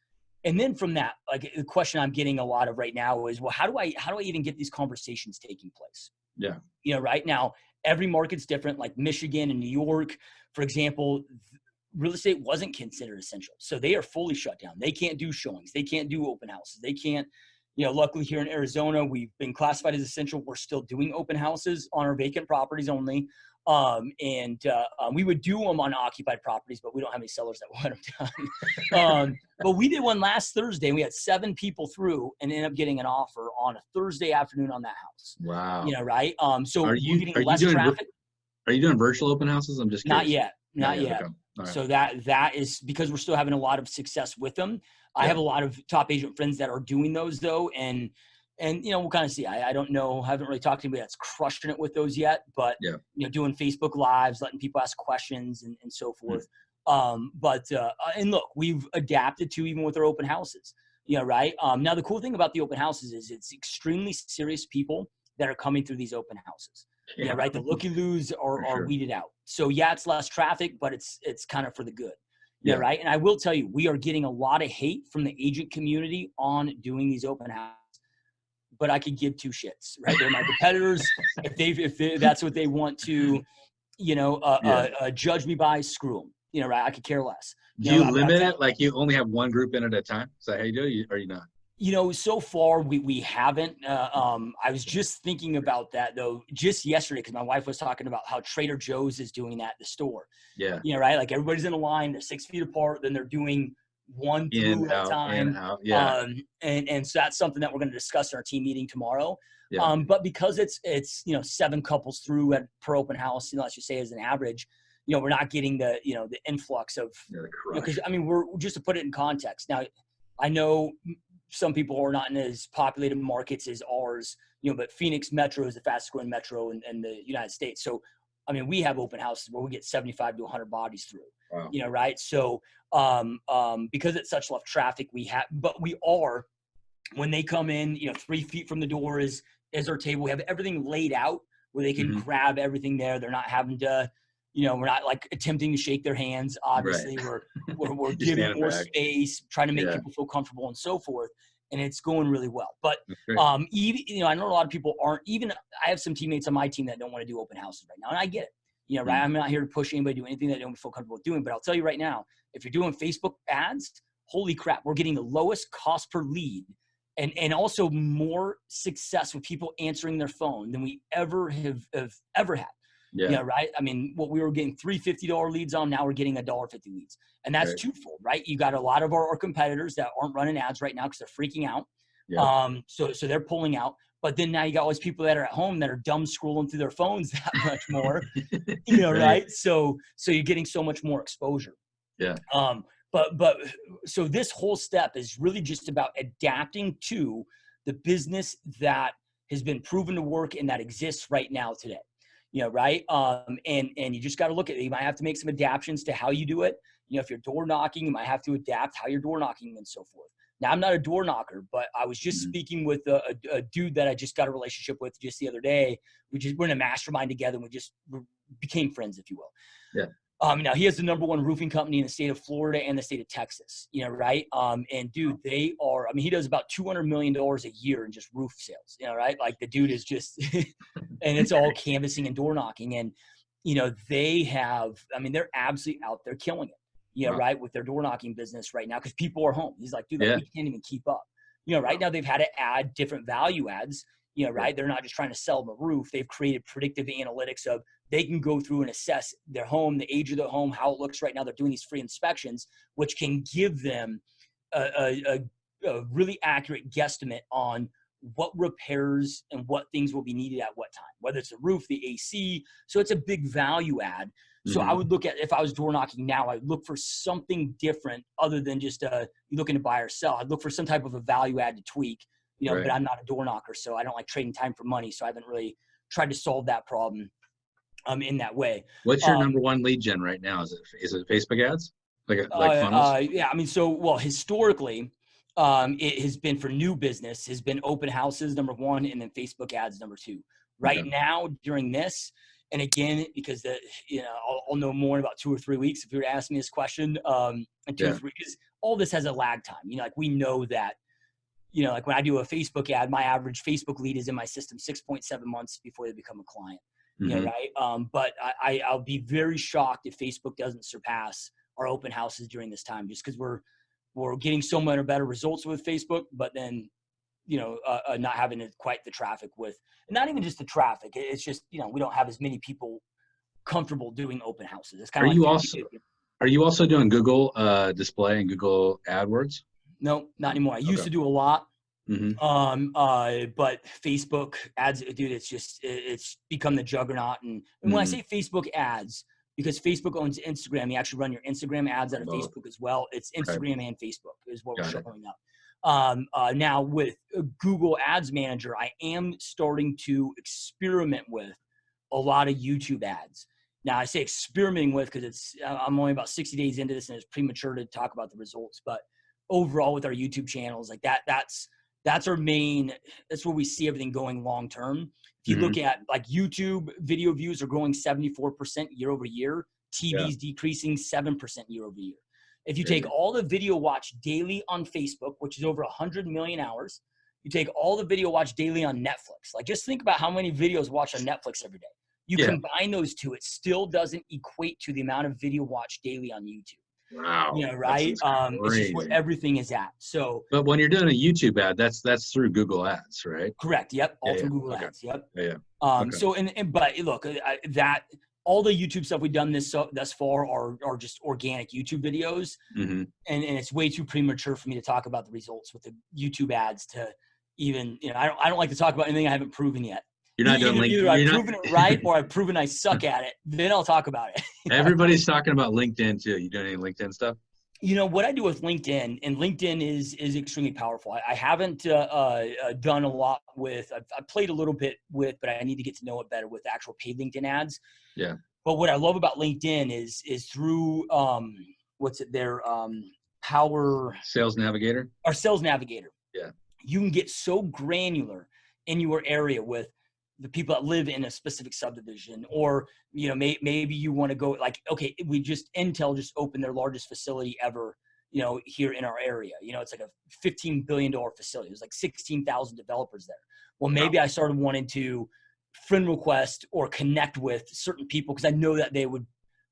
and then from that, like, the question I'm getting a lot of right now is, well, how do I even get these conversations taking place? Yeah. Right now, every market's different. Like Michigan and New York, for example, real estate wasn't considered essential. So they are fully shut down. They can't do showings. They can't do open houses. They can't, luckily here in Arizona, we've been classified as essential. We're still doing open houses on our vacant properties only. We would do them on occupied properties, but we don't have any sellers that want them done. But we did one last Thursday, and we had 7 people through and ended up getting an offer on a Thursday afternoon on that house. Wow. Right? So are you doing traffic. Are you doing virtual open houses? I'm just curious. Not yet. Okay. Right. So that is because we're still having a lot of success with them. I have a lot of top agent friends that are doing those though, and we'll kind of see. I don't know. I haven't really talked to anybody that's crushing it with those yet, but doing Facebook Lives, letting people ask questions and so forth. And look, we've adapted to even with our open houses. Right. Now the cool thing about the open houses is it's extremely serious people that are coming through these open houses. Yeah, right. The looky-loos for are sure. weeded out. So yeah, it's less traffic, but it's kind of for the good. Yeah, Yeah. right. And I will tell you, we are getting a lot of hate from the agent community on doing these open houses. But I could give two shits, right? They're my competitors. That's what they want to, judge me by, screw them. Right? I could care less. Do you But I'll limit tell it? Like you only have one group in at a time? Is that how you do it? Or you not? so far we haven't. I was just thinking about that though, just yesterday, because my wife was talking about how Trader Joe's is doing that at the store. Yeah. Right? Like everybody's in a line, they're 6 feet apart, then they're doing one In, through at a out, in, time. out. Yeah. And so that's something that we're going to discuss in our team meeting tomorrow. Yeah. But because it's 7 couples through per open house, let's just say as an average, we're not getting the influx of, because we're just to put it in context. Now, I know some people are not in as populated markets as ours, but Phoenix Metro is the fastest growing metro in the United States. So, we have open houses where we get 75 to 100 bodies through. Wow. Right? So, because it's such low traffic, but we are, when they come in, 3 feet from the door is our table. We have everything laid out where they can grab everything there. They're not having to, we're not like attempting to shake their hands. Obviously, right. we're giving more back. space, trying to make people feel comfortable and so forth. And it's going really well. But even, I know a lot of people aren't even. I have some teammates on my team that don't want to do open houses right now, and I get it. Right? I'm not here to push anybody to do anything that they don't feel comfortable doing. But I'll tell you right now, if you're doing Facebook ads, holy crap, we're getting the lowest cost per lead, and also more success with people answering their phone than we ever have ever had. Yeah, right. What we were getting $350 leads on, now we're getting $1.50 leads, and that's twofold, right? You got a lot of our competitors that aren't running ads right now because they're freaking out. Yep. So they're pulling out. But then now you got all these people that are at home that are dumb scrolling through their phones that much more, right? So you're getting so much more exposure. Yeah. But so this whole step is really just about adapting to the business that has been proven to work and that exists right now today. Right. And you just got to look at it. You might have to make some adaptations to how you do it. If you're door knocking, you might have to adapt how you're door knocking and so forth. Now, I'm not a door knocker, but I was just speaking with a dude that I just got a relationship with just the other day. We're in a mastermind together, and we became friends, if you will. Yeah. Now he has the number 1 roofing company in the state of Florida and the state of Texas, right? And dude, they are, he does about $200 million a year in just roof sales, right? Like the dude is just, and it's all canvassing and door knocking. And, they have, they're absolutely out there killing it. Wow. Right, with their door knocking business right now, because people are home. He's like, dude, we can't even keep up. Right now they've had to add different value adds. Right, they're not just trying to sell them a roof. They've created predictive analytics of they can go through and assess their home, the age of the home, how it looks right now. They're doing these free inspections, which can give them a really accurate guesstimate on what repairs and what things will be needed at what time, whether it's the roof, the AC. So it's a big value add. So I would look at, if I was door knocking now, I'd look for something different other than just looking to buy or sell. I'd look for some type of a value add to tweak, but I'm not a door knocker, so I don't like trading time for money. So I haven't really tried to solve that problem in that way. What's your number 1 lead gen right now? Is it Facebook ads? Like funnels? Yeah, historically, it has been for new business, has been open houses, number 1, and then Facebook ads, number 2. Right now, during this, and again, because I'll know more in about 2 or 3 weeks if you were to ask me this question. In 2 or 3 weeks, all this has a lag time. like we know that. Like when I do a Facebook ad, my average Facebook lead is in my system 6.7 months before they become a client. Right. But I'll be very shocked if Facebook doesn't surpass our open houses during this time, just because we're getting so much better results with Facebook, but then not having quite the traffic with, and not even just the traffic. It's just, we don't have as many people comfortable doing open houses. It's kind of Are you also doing Google display and Google AdWords? No, not anymore. I used to do a lot. But Facebook ads, dude, it's become the juggernaut. And when I say Facebook ads, because Facebook owns Instagram, you actually run your Instagram ads out of Facebook as well. It's Instagram and Facebook is what we're showing up. Now with Google Ads Manager, I am starting to experiment with a lot of YouTube ads. Now I say experimenting with because I'm only about 60 days into this and it's premature to talk about the results. But overall, with our YouTube channels, like that's That's our main, that's where we see everything going long term. If you Hmm. look at like YouTube video views are growing 74% year over year, Yeah. TV's decreasing 7% year over year. If you take Crazy. all the video watched daily on Facebook, which is over 100 million hours, you take all the video watched daily on Netflix. Like just think about how many videos watched on Netflix every day. You Yeah. combine those two, it still doesn't equate to the amount of video watched daily on YouTube. Wow. That's Right? It's just where crazy. everything is at. So But when you're doing a YouTube ad, that's through Google Ads, right? correct. Yep. Yeah. All Yeah. through Google Okay. Ads. Yep. Yeah. Yeah. Okay. So but look, that all the YouTube stuff we've done thus far are just organic YouTube videos, Hmm. and it's way too premature for me to talk about the results with the YouTube ads to even I don't like to talk about anything I haven't proven yet. You're not doing Either I've You're not. proven it right or I've proven I suck at it. Then I'll talk about it. Everybody's talking about LinkedIn too. You doing any LinkedIn stuff? What I do with LinkedIn, and LinkedIn is extremely powerful. I haven't done a lot with. I've played a little bit with, but I need to get to know it better with actual paid LinkedIn ads. Yeah. But what I love about LinkedIn is through what's it their Power Sales Navigator. our Sales Navigator. Yeah. You can get so granular in your area with the people that live in a specific subdivision, or maybe you want to go like, okay, Intel just opened their largest facility ever, here in our area. It's like a $15 billion facility. There's like 16,000 developers there. Well, maybe I started wanting to friend request or connect with certain people because I know that they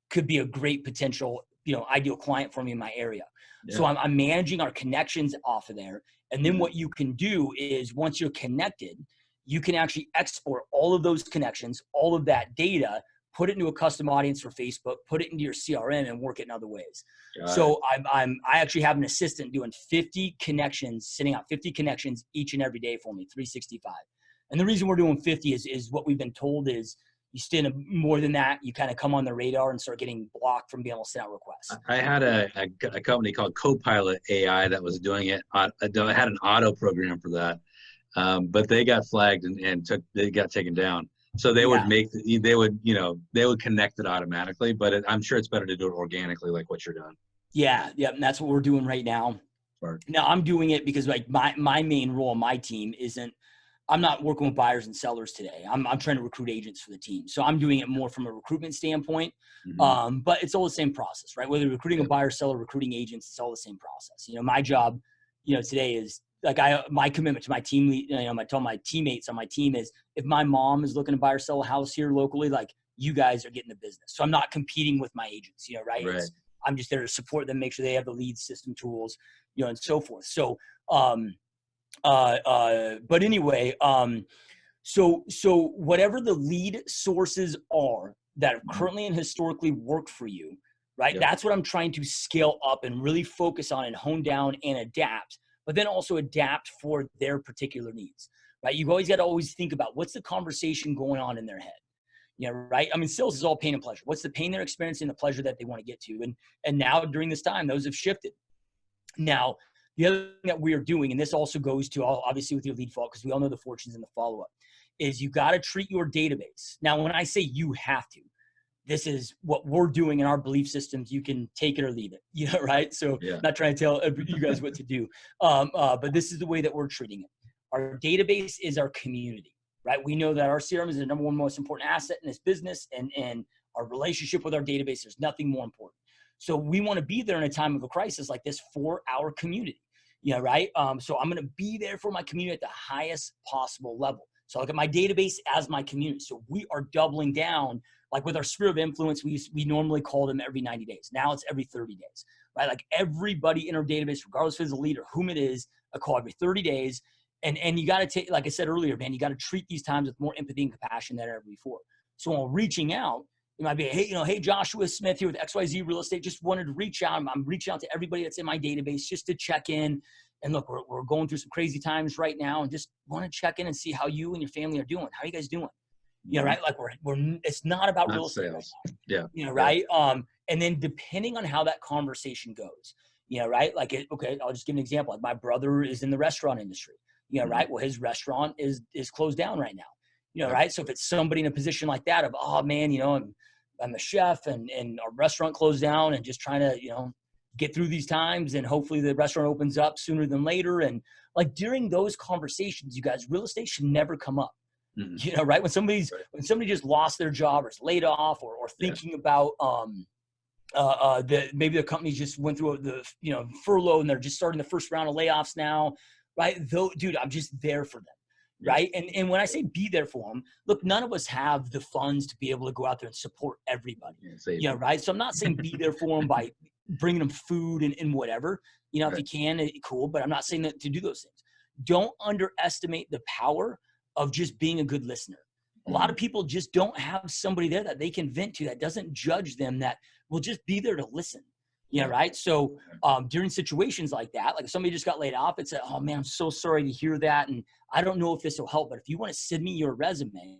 could be a great potential, ideal client for me in my area. Yeah. So I'm managing our connections off of there. And then what you can do is once you're connected, you can actually export all of those connections, all of that data, put it into a custom audience for Facebook, put it into your CRM, and work it in other ways. So I actually have an assistant doing 50 connections, sending out 50 connections each and every day for me, 365. And the reason we're doing 50 is what we've been told is you send more than that, you kind of come on the radar and start getting blocked from being able to send out requests. I had a company called Copilot AI that was doing it. I had an auto program for that. But they got flagged and they got taken down. So they would they would connect it automatically, but I'm sure it's better to do it organically like what you're doing. Yeah. And that's what we're doing right now. Smart. Now I'm doing it because like my main role on my team I'm not working with buyers and sellers today. I'm trying to recruit agents for the team. So I'm doing it more from a recruitment standpoint. Mm-hmm. But it's all the same process, right? Whether recruiting a buyer, seller, recruiting agents, it's all the same process. My job, today is like my commitment to my team, I tell my teammates on my team is if my mom is looking to buy or sell a house here locally, like you guys are getting the business. So I'm not competing with my agents, right? I'm just there to support them, make sure they have the lead system tools, and so forth. So, but anyway, so whatever the lead sources are that have currently and historically worked for you, right? Yep. That's what I'm trying to scale up and really focus on and hone down and adapt, but then also adapt for their particular needs, right? You've always got to always think about what's the conversation going on in their head. Right? I mean, sales is all pain and pleasure. What's the pain they're experiencing, the pleasure that they want to get to? And now during this time, those have shifted. Now, the other thing that we are doing, and this also goes to obviously with your lead follow, because we all know the fortunes in the follow-up, is you got to treat your database. Now, when I say you have to, this is what we're doing in our belief systems. You can take it or leave it, right? So not trying to tell you guys what to do, but this is the way that we're treating it. Our database is our community, right? We know that our CRM is the number one most important asset in this business, and our relationship with our database, there's nothing more important. So we want to be there in a time of a crisis like this for our community, right? So I'm going to be there for my community at the highest possible level. So I look at my database as my community. So we are doubling down, like with our sphere of influence, we normally call them every 90 days. Now it's every 30 days, right? Like everybody in our database, regardless if it's a lead or whom it is, a call every 30 days. And you got to take, like I said earlier, man, you got to treat these times with more empathy and compassion than ever before. So when reaching out, it might be, hey, Joshua Smith here with XYZ Real Estate. Just wanted to reach out. I'm reaching out to everybody that's in my database just to check in. And look, we're going through some crazy times right now, and just want to check in and see how you and your family are doing. How are you guys doing? Right? Like it's not about real estate sales. Right now. Right? And then depending on how that conversation goes, right? Like, okay, I'll just give an example. Like my brother is in the restaurant industry, right? Well, his restaurant is closed down right now, right? So if it's somebody in a position like that of, oh man, I'm a chef and our restaurant closed down and just trying to, get through these times, and hopefully the restaurant opens up sooner than later. And like during those conversations, you guys, real estate should never come up. You know, right? When somebody just lost their job or is laid off, or thinking about maybe the company just went through the furlough and they're just starting the first round of layoffs now, right? Though, dude, I'm just there for them. Right. And when I say be there for them, look, none of us have the funds to be able to go out there and support everybody. Right. So I'm not saying be there for them by bringing them food and whatever, if you can, cool. But I'm not saying that to do those things. Don't underestimate the power of just being a good listener. A lot of people just don't have somebody there that they can vent to, that doesn't judge them, that will just be there to listen. Right. So during situations like that, like if somebody just got laid off, it's oh man, I'm so sorry to hear that. And I don't know if this will help, but if you want to send me your resume,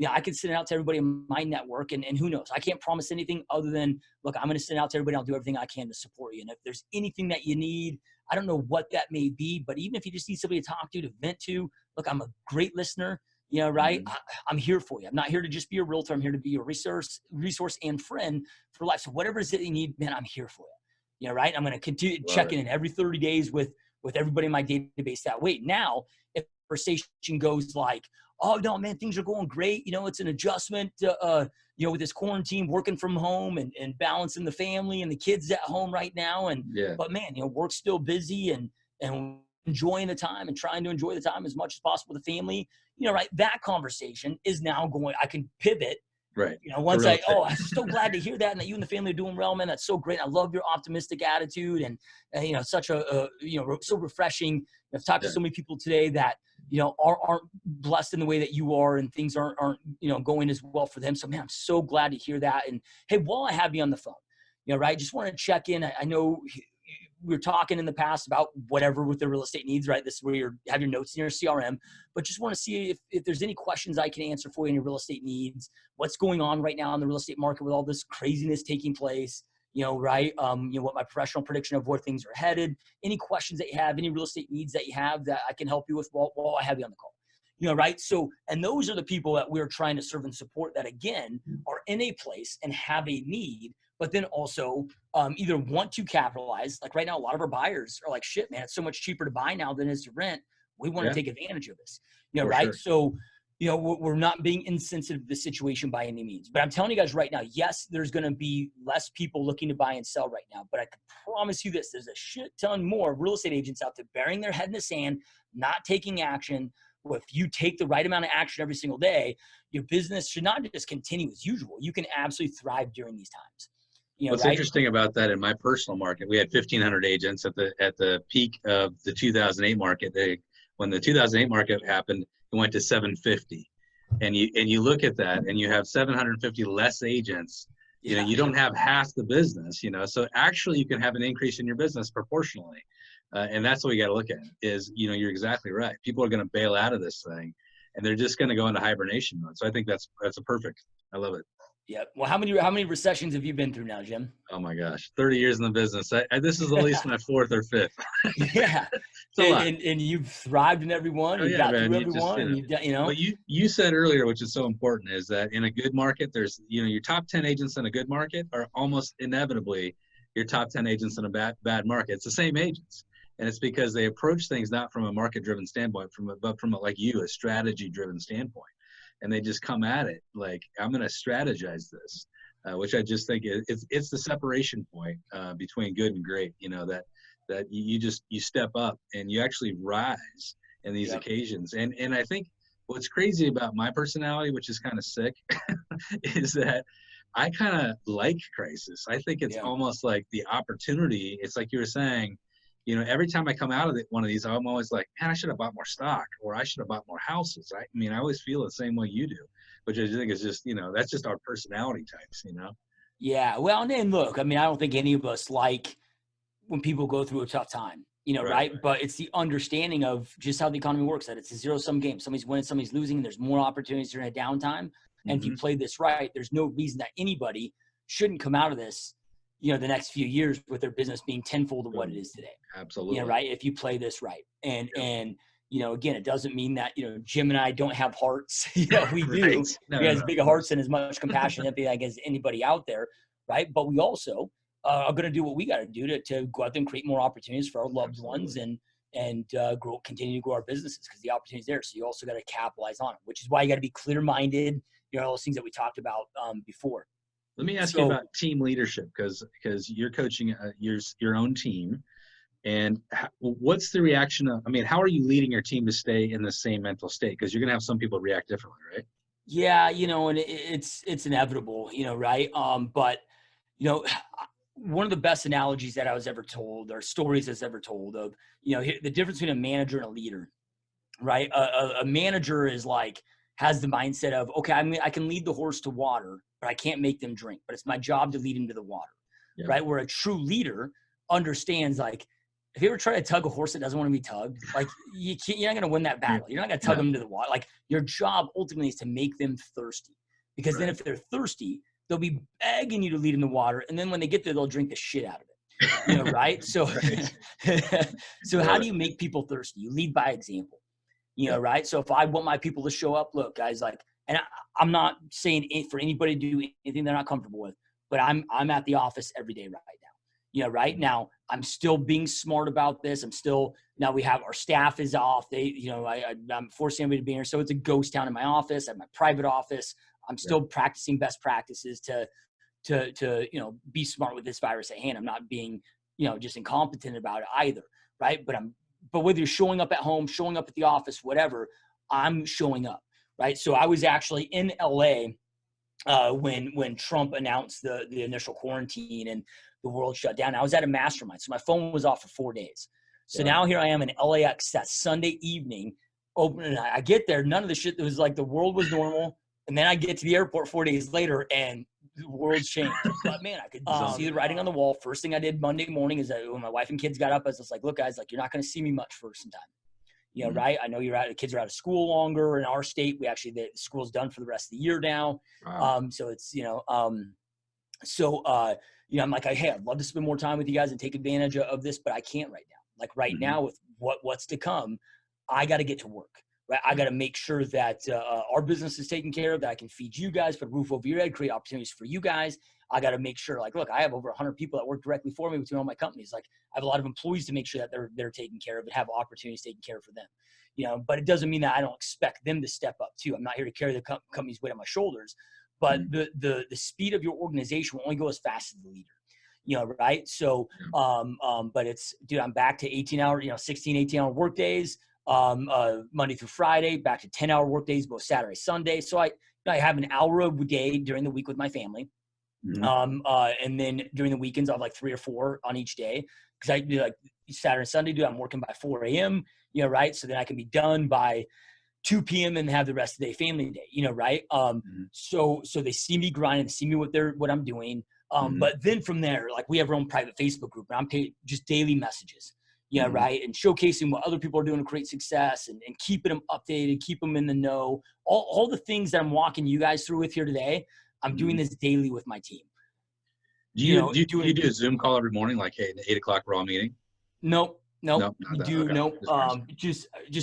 I can send it out to everybody in my network, and who knows, I can't promise anything other than, look, I'm going to send it out to everybody. I'll do everything I can to support you. And if there's anything that you need, I don't know what that may be, but even if you just need somebody to talk to vent to, look, I'm a great listener. Right. I'm here for you. I'm not here to just be a realtor. I'm here to be a resource and friend for life. So whatever it is that you need, man, I'm here for you. Right. I'm going to continue checking in every 30 days with everybody in my database that way. Now, if the conversation goes like, oh no, man, things are going great. It's an adjustment, with this quarantine, working from home and balancing the family and the kids at home right now. But man, work's still busy and enjoying the time and trying to enjoy the time as much as possible with the family. Right. That conversation is now going, I can pivot. Right. Once I'm so glad to hear that, and that you and the family are doing well, man. That's so great. I love your optimistic attitude, and such a so refreshing. I've talked to so many people today that aren't blessed in the way that you are, and things aren't going as well for them. So man, I'm so glad to hear that. And hey, while I have you on the phone, right, just want to check in. I know we were talking in the past about whatever with the real estate needs, right? This is where you have your notes in your CRM, but just want to see if there's any questions I can answer for you in your real estate needs. What's going on right now in the real estate market with all this craziness taking place, right? What my professional prediction of where things are headed, any questions that you have, any real estate needs that you have that I can help you with while I have you on the call. Right? So, and those are the people that we're trying to serve and support, that again are in a place and have a need, but then also either want to capitalize. Like right now, a lot of our buyers are like, shit, man, it's so much cheaper to buy now than it is to rent. We want to take advantage of this, right? Sure. So, we're not being insensitive to the situation by any means. But I'm telling you guys right now, yes, there's going to be less people looking to buy and sell right now. But I can promise you this, there's a shit ton more real estate agents out there burying their head in the sand, not taking action. If you take the right amount of action every single day, your business should not just continue as usual. You can absolutely thrive during these times. What's interesting about that, in my personal market, we had 1,500 agents at the peak of the 2008 market. When the 2008 market happened, it went to 750, and you look at that, and you have 750 less agents. You don't have half the business. So actually, you can have an increase in your business proportionally, and that's what we got to look at. Is you're exactly right. People are going to bail out of this thing, and they're just going to go into hibernation mode. So I think that's a perfect. I love it. Yeah. Well, how many recessions have you been through now, Jim? Oh my gosh, 30 years in the business. This is at least my fourth or fifth. Yeah. And you've thrived in every one. You got through every one, and you've done, What you said earlier, which is so important, is that in a good market, there's your top 10 agents in a good market are almost inevitably your top 10 agents in a bad market. It's the same agents, and it's because they approach things not from a market-driven standpoint, but from a strategy-driven standpoint. And they just come at it like, I'm going to strategize this, which I just think it's the separation point between good and great. That you step up and you actually rise in these occasions. And I think what's crazy about my personality, which is kind of sick, is that I kind of like crisis. I think it's almost like the opportunity. It's like you were saying. Every time I come out of one of these, I'm always like, man, I should have bought more stock, or I should have bought more houses. I always feel the same way you do, which I think is just, that's just our personality types, Yeah. Well, and then look, I don't think any of us like when people go through a tough time, right? But it's the understanding of just how the economy works, that it's a zero-sum game. Somebody's winning, somebody's losing, and there's more opportunities during a downtime. And if you play this right, there's no reason that anybody shouldn't come out of this the next few years with their business being tenfold of what it is today. Absolutely. Right. If you play this right. And again, it doesn't mean that, Jim and I don't have hearts. We do. We have as big hearts and as much compassion and empathy, I guess, anybody out there. Right. But we also are going to do what we got to do to go out there and create more opportunities for our loved ones and continue to grow our businesses, because the opportunity is there. So you also got to capitalize on it, which is why you got to be clear-minded. All those things that we talked about before. Let me ask you about team leadership, because you're coaching your own team. And what's the reaction of, how are you leading your team to stay in the same mental state? Because you're going to have some people react differently, right? Yeah, and it's inevitable, right? But, one of the best analogies that I was ever told, or stories I was ever told of, the difference between a manager and a leader, right? A manager is has the mindset of, okay, I can lead the horse to water, but I can't make them drink, but it's my job to lead them to the water, right? Where a true leader understands, if you ever try to tug a horse that doesn't want to be tugged, you're not going to win that battle. You're not going to tug them to the water. Your job ultimately is to make them thirsty, because then if they're thirsty, they'll be begging you to lead them to water. And then when they get there, they'll drink the shit out of it, right? So, so how do you make people thirsty? You lead by example, right? So if I want my people to show up, look, guys, and I'm not saying for anybody to do anything they're not comfortable with, but I'm at the office every day right now. Right now, I'm still being smart about this. Now we have our staff is off. I'm forcing everybody to be here. So it's a ghost town in my office. I have my private office. I'm still practicing best practices to be smart with this virus at hand. I'm not being, just incompetent about it either. Right. But whether you're showing up at home, showing up at the office, whatever, I'm showing up. Right. So I was actually in LA when Trump announced the initial quarantine and the world shut down. I was at a mastermind, so my phone was off for 4 days. So now here I am in LAX that Sunday evening, open, and I get there, none of the shit, it was the world was normal, and then I get to the airport 4 days later, and the world's changed. But man, I could see the writing on the wall. First thing I did Monday morning is that when my wife and kids got up, I was just look, guys, you're not going to see me much for some time. Right? I know the kids are out of school longer in our state. The school's done for the rest of the year now. Wow. So it's, I'm hey, I'd love to spend more time with you guys and take advantage of this, but I can't right now. Right now with what's to come, I got to get to work, right? I got to make sure that our business is taken care of, that I can feed you guys, put a roof over your head, create opportunities for you guys. I got to make sure, look, I have over 100 people that work directly for me between all my companies. I have a lot of employees to make sure that they're taken care of and have opportunities taken care of for them. But it doesn't mean that I don't expect them to step up too. I'm not here to carry the company's weight on my shoulders, but the speed of your organization will only go as fast as the leader. Right? So, but it's, dude, I'm back to 18-hour work days, Monday through Friday, back to 10-hour work days, both Saturday, Sunday. So I have an hour a day during the week with my family. And then during the weekends, I have 3 or 4 on each day. Cause I do Saturday and Sunday, I'm working by 4 a.m., right? So then I can be done by 2 p.m. and have the rest of the day family day, right? So they see me grinding, they see me what I'm doing. But then from there, we have our own private Facebook group, and I'm paid just daily messages, right? And showcasing what other people are doing to create success and keeping them updated, keep them in the know. All the things that I'm walking you guys through with here today, I'm doing this daily with my team. Do you do a Zoom call every morning? Hey, at 8 o'clock, we're all meeting? Nope. Just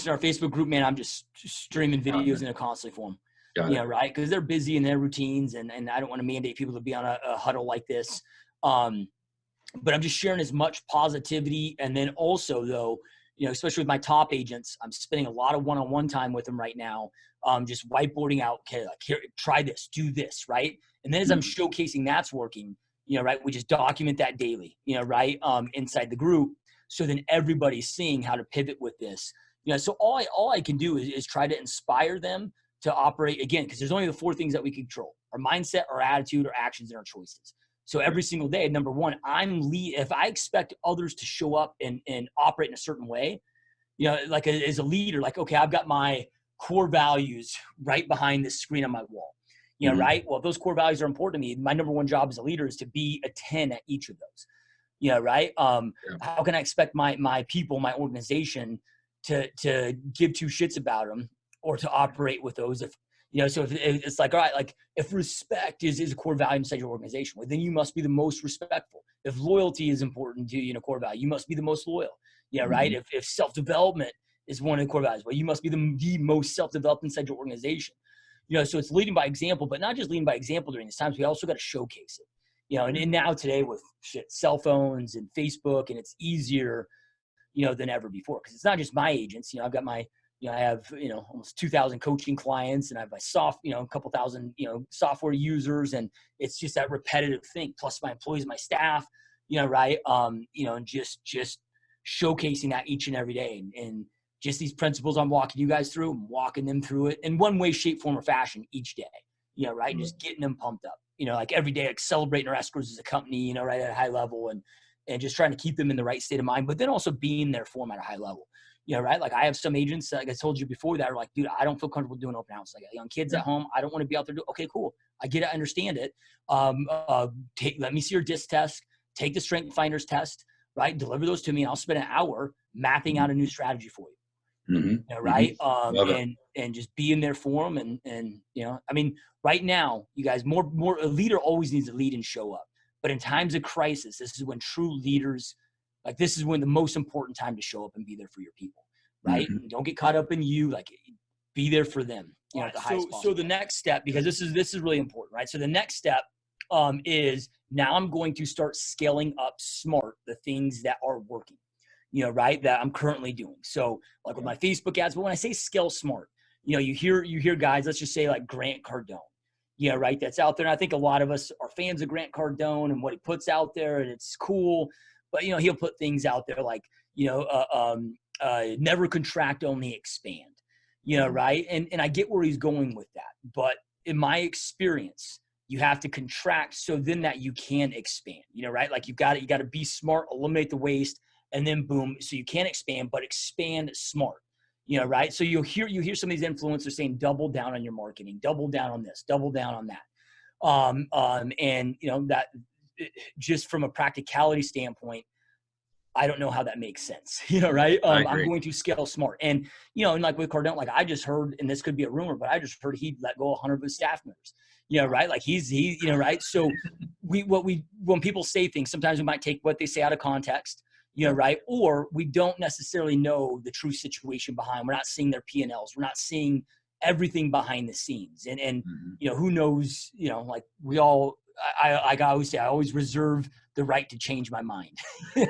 in our Facebook group, man, I'm just streaming videos in a constantly form. Right? Because they're busy in their routines, and I don't want to mandate people to be on a huddle like this. But I'm just sharing as much positivity. And then also, though, especially with my top agents, I'm spending a lot of one-on-one time with them right now, just whiteboarding out, okay, here, try this, do this, right? And then as I'm showcasing that's working, right, we just document that daily, right, inside the group. So then everybody's seeing how to pivot with this. So all I can do is try to inspire them to operate, again, because there's only the 4 things that we control: our mindset, our attitude, our actions, and our choices. So every single day, number one, if I expect others to show up and operate in a certain way, as a leader, okay, I've got my core values right behind this screen on my wall, right? Well, if those core values are important to me, my number one job as a leader is to be a 10 at each of those, right? How can I expect my people, my organization to give 2 shits about them or to operate with those? So if it's all right, if respect is a core value inside your organization, well, then you must be the most respectful. If loyalty is important to you, core value, you must be the most loyal. Right? If self-development is one of the core values, well, you must be the most self-developed inside your organization. So it's leading by example, but not just leading by example during these times. We also got to showcase it. and now today with cell phones and Facebook, and it's easier, than ever before. Cause it's not just my agents, I've got my, I have, almost 2,000 coaching clients, and I have my a couple thousand, software users. And it's just that repetitive thing, plus my employees, my staff, right. And just showcasing that each and every day. And just these principles I'm walking you guys through, I'm walking them through it in one way, shape, form, or fashion each day, right. Just getting them pumped up, like every day, like celebrating our escrows as a company, right, at a high level, and just trying to keep them in the right state of mind, but then also being there for them at a high level. Right. Like I have some agents, like I told you before, that are like, dude, I don't feel comfortable doing open house. Like I got young kids at home. I don't want to be out there. Okay, cool. I get it. I understand it. Let me see your disc test, take the strength finders test, right? Deliver those to me. And I'll spend an hour mapping out a new strategy for you. Right. And just being there for them. And, I mean, right now, you guys, a leader always needs to lead and show up. But in times of crisis, this is when true leaders, like this is when the most important time to show up and be there for your people, right? Don't get caught up in you, like be there for them, at the highest possible. So the next step, because this is really important, right? So the next step is now I'm going to start scaling up smart the things that are working, right? That I'm currently doing. So like with my Facebook ads, but when I say scale smart, you hear guys, let's just say like Grant Cardone, right? That's out there. And I think a lot of us are fans of Grant Cardone and what he puts out there, and it's cool. But, he'll put things out there like, never contract, only expand, right? And I get where he's going with that. But in my experience, you have to contract so then that you can expand, right? Like you got to be smart, eliminate the waste, and then boom. So you can expand, but expand smart, right? So you hear some of these influencers saying, double down on your marketing, double down on this, double down on that. And that, just from a practicality standpoint, I don't know how that makes sense, right? I'm going to scale smart. And, and like with Cardone, like I just heard, and this could be a rumor, but I just heard he'd let go 100 of his staff members, right? Like he's right. So when people say things, sometimes we might take what they say out of context, right? Or we don't necessarily know the true situation behind. We're not seeing their P&Ls. We're not seeing everything behind the scenes. And who knows, like we all, I always say, I always reserve the right to change my mind,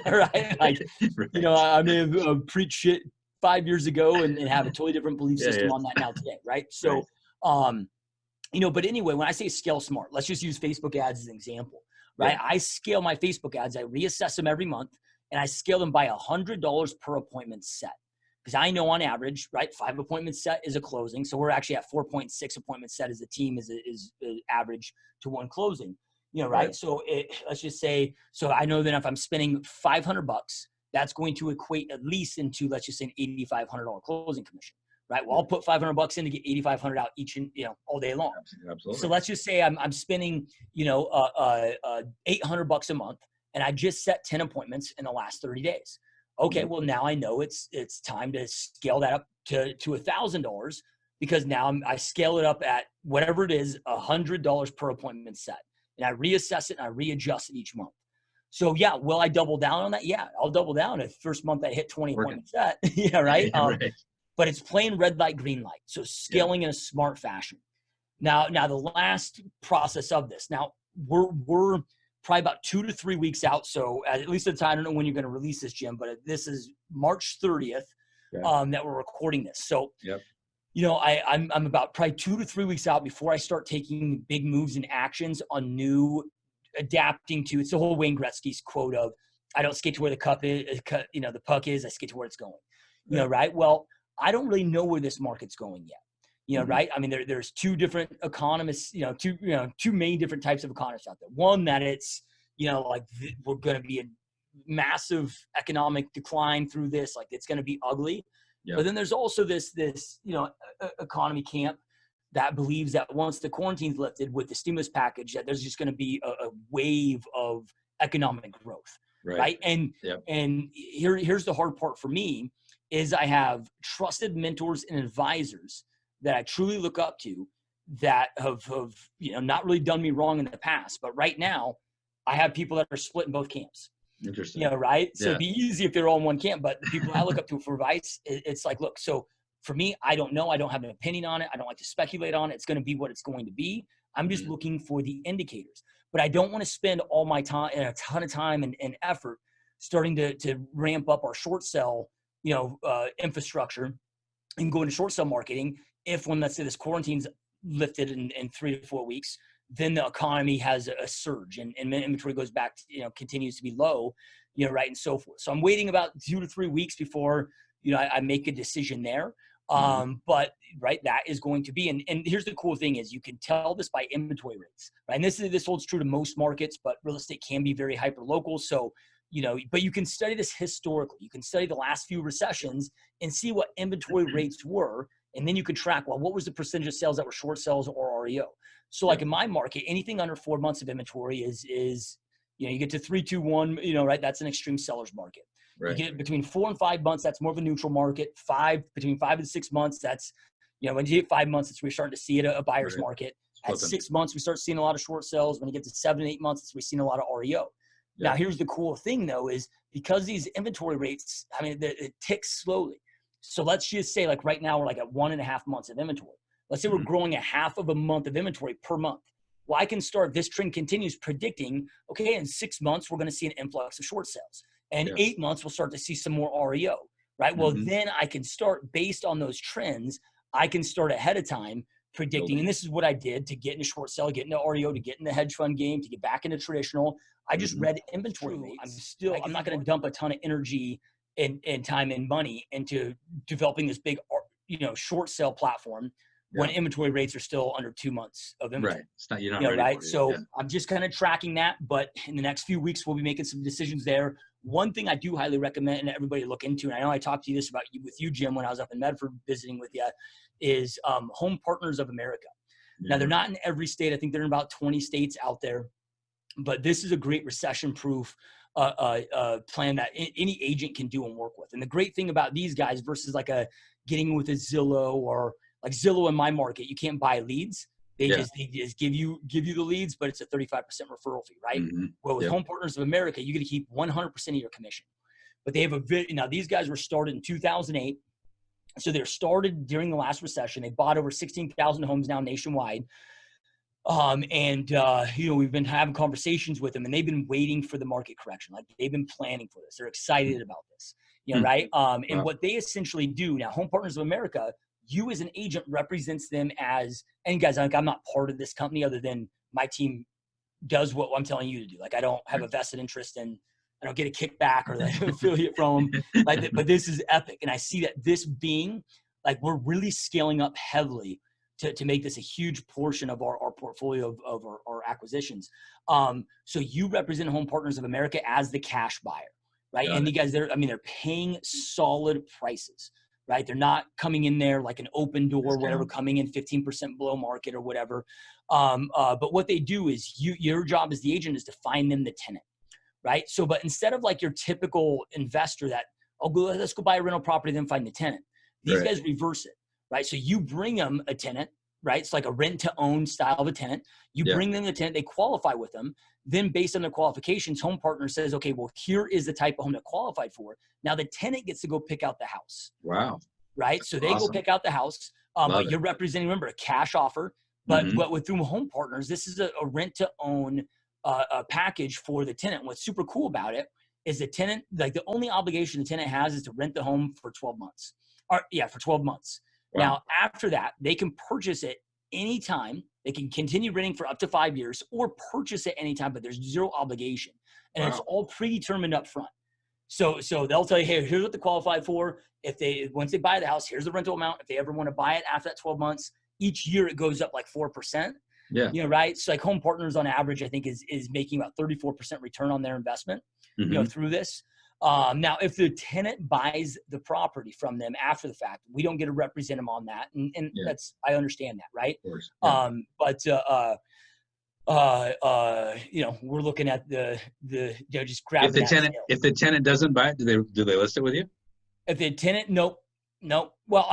right? Like, I may have preached shit 5 years ago and have a totally different belief system on that now today, right? So, but anyway, when I say scale smart, let's just use Facebook ads as an example, right? Yeah. I scale my Facebook ads. I reassess them every month, and I scale them by $100 per appointment set. Because I know on average, right, 5 appointments set is a closing. So we're actually at 4.6 appointments set as a team is average to one closing, right? So let's just say, so I know that if I'm spending $500, that's going to equate at least into, let's just say, an $8,500 closing commission, right? Well, I'll put $500 in to get $8,500 out each and, all day long. Absolutely. So let's just say I'm spending, $800 a month, and I just set 10 appointments in the last 30 days. Okay, well now I know it's time to scale that up to $1,000, because now I scale it up at whatever it is, $100 per appointment set, and I reassess it and I readjust it each month. So yeah, will I double down on that? Yeah, I'll double down. If first month I hit 20 appointments set, yeah, right. Right. But it's plain red light, green light. So scaling in a smart fashion. Now the last process of this. Now we're probably about 2 to 3 weeks out. So at least at the time, I don't know when you're going to release this, Jim, but this is March 30th that we're recording this. So, I'm about probably 2 to 3 weeks out before I start taking big moves and actions on new adapting to. It's the whole Wayne Gretzky's quote of, I don't skate to where the the puck is, I skate to where it's going, right? Well, I don't really know where this market's going yet. Right? I mean, there's two different economists, two main different types of economists out there. One that it's, we're going to be a massive economic decline through this, like it's going to be ugly. Yep. But then there's also this economy camp that believes that once the quarantine's lifted with the stimulus package, that there's just going to be a wave of economic growth. Right. And here's the hard part for me is I have trusted mentors and advisors that I truly look up to that have not really done me wrong in the past. But right now, I have people that are split in both camps. Interesting. Right? So it'd be easy if they're all in one camp. But the people I look up to for advice, it's like, look, so for me, I don't know. I don't have an opinion on it. I don't like to speculate on it. It's going to be what it's going to be. I'm just looking for the indicators. But I don't want to spend all my time and a ton of time and effort starting to ramp up our short sell, infrastructure and go into short sell marketing. If when, let's say, this quarantine's lifted in 3 to 4 weeks, then the economy has a surge and inventory goes back to, continues to be low, right, and so forth. So I'm waiting about 2 to 3 weeks before, I make a decision there. But right, that is going to be, and here's the cool thing is you can tell this by inventory rates, right? And this holds true to most markets, but real estate can be very hyper local. So, but you can study this historically. You can study the last few recessions and see what inventory rates were. And then you can track, well, what was the percentage of sales that were short sales or REO? So like in my market, anything under 4 months of inventory is, you get to 3, 2, 1, right? That's an extreme seller's market. Right. You get between 4 and 5 months, that's more of a neutral market. Between 5 and 6 months, that's, when you get 5 months, it's where you're starting to see it, a buyer's market. At 6 months, we start seeing a lot of short sales. When you get to 7 and 8 months, we're seeing a lot of REO. Now, here's the cool thing, though, is because these inventory rates, it ticks slowly. So let's just say, like right now, we're like at 1.5 months of inventory. Let's say we're growing a half of a month of inventory per month. Well, I can start, this trend continues predicting, okay, in 6 months, we're going to see an influx of short sales. And 8 months, we'll start to see some more REO, right? Well, then I can start based on those trends. I can start ahead of time predicting, and this is what I did to get into short sell, get into REO, to get in the hedge fund game, to get back into traditional. I just read inventory rates. I'm not going to dump a ton of energy and time and money into developing this big, short sell platform when inventory rates are still under 2 months of inventory. Right. It's not, you're not ready right? for it. So I'm just kind of tracking that, but in the next few weeks, we'll be making some decisions there. One thing I do highly recommend and everybody look into, and I know I talked to you this with you, Jim, when I was up in Medford visiting with you, is Home Partners of America. Now, they're not in every state. I think they're in about 20 states out there. But this is a great recession-proof plan that any agent can do and work with. And the great thing about these guys versus like getting with a Zillow or like Zillow in my market, you can't buy leads. They just give you the leads, but it's a 35% referral fee, right? Well, with Home Partners of America, you get to keep 100% of your commission. But they have now these guys were started in 2008. So they're started during the last recession. They bought over 16,000 homes now nationwide. We've been having conversations with them and they've been waiting for the market correction. Like they've been planning for this. They're excited about this, right? And what they essentially do now, Home Partners of America, you as an agent represents them as, and guys, like I'm not part of this company other than my team does what I'm telling you to do. Like I don't have a vested interest in, I don't get a kickback or like affiliate from them. But this is epic. And I see that this being like, we're really scaling up heavily to make this a huge portion of our portfolio of our acquisitions. So you represent Home Partners of America as the cash buyer, right? And you guys, they're paying solid prices, right? They're not coming in there like an open door, whatever, coming in 15% below market or whatever. But what they do is your job as the agent is to find them the tenant, right? So, but instead of like your typical investor that, let's go buy a rental property, then find the tenant. These guys reverse it. Right. So you bring them a tenant, right? It's like a rent to own style of a tenant. You bring them the tenant, they qualify with them. Then based on their qualifications, Home Partner says, okay, well, here is the type of home that qualified for. Now the tenant gets to go pick out the house. Wow. Right. So they go pick out the house. But you're representing, remember, a cash offer. But with through Home Partners, this is a rent to own a package for the tenant. What's super cool about it is the tenant, like the only obligation the tenant has is to rent the home for 12 months. For 12 months. Wow. Now, after that, they can purchase it anytime. They can continue renting for up to 5 years or purchase it anytime, but there's zero obligation. And it's all predetermined up front. So they'll tell you, hey, here's what they qualified for. Once they buy the house, here's the rental amount. If they ever want to buy it after that 12 months, each year it goes up like 4%. Yeah. Right. So like Home Partners on average, I think is making about 34% return on their investment, through this. Now, if the tenant buys the property from them after the fact, we don't get to represent them on that. And that's, I understand that. Right. Of course. We're looking at just grabbing if the tenant doesn't buy it, do they list it with you? If the tenant, nope. Well,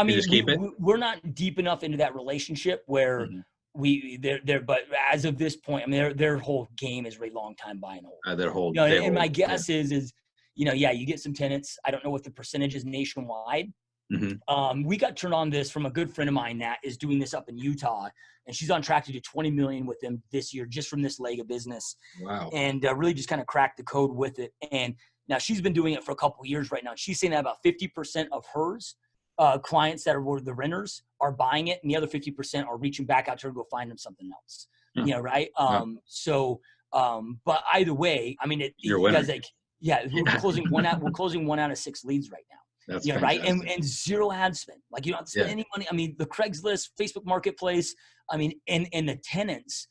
we're not deep enough into that relationship where but as of this point, their whole game is really long time buy and hold. And my guess is you get some tenants. I don't know what the percentage is nationwide, We got turned on this from a good friend of mine that is doing this up in Utah, and she's on track to do 20 million with them this year, just from this leg of business. Wow. And really just kind of cracked the code with it. And now she's been doing it for a couple of years right now. She's saying that about 50% of hers clients that are the renters are buying it, and the other 50% are reaching back out to her to go find them something else. Right. But either way, I mean, you guys we're closing one out of 6 leads right now. That's right. And zero ad spend. Like, you don't have to spend any money. I mean, the Craigslist, Facebook Marketplace, I mean, and the tenants,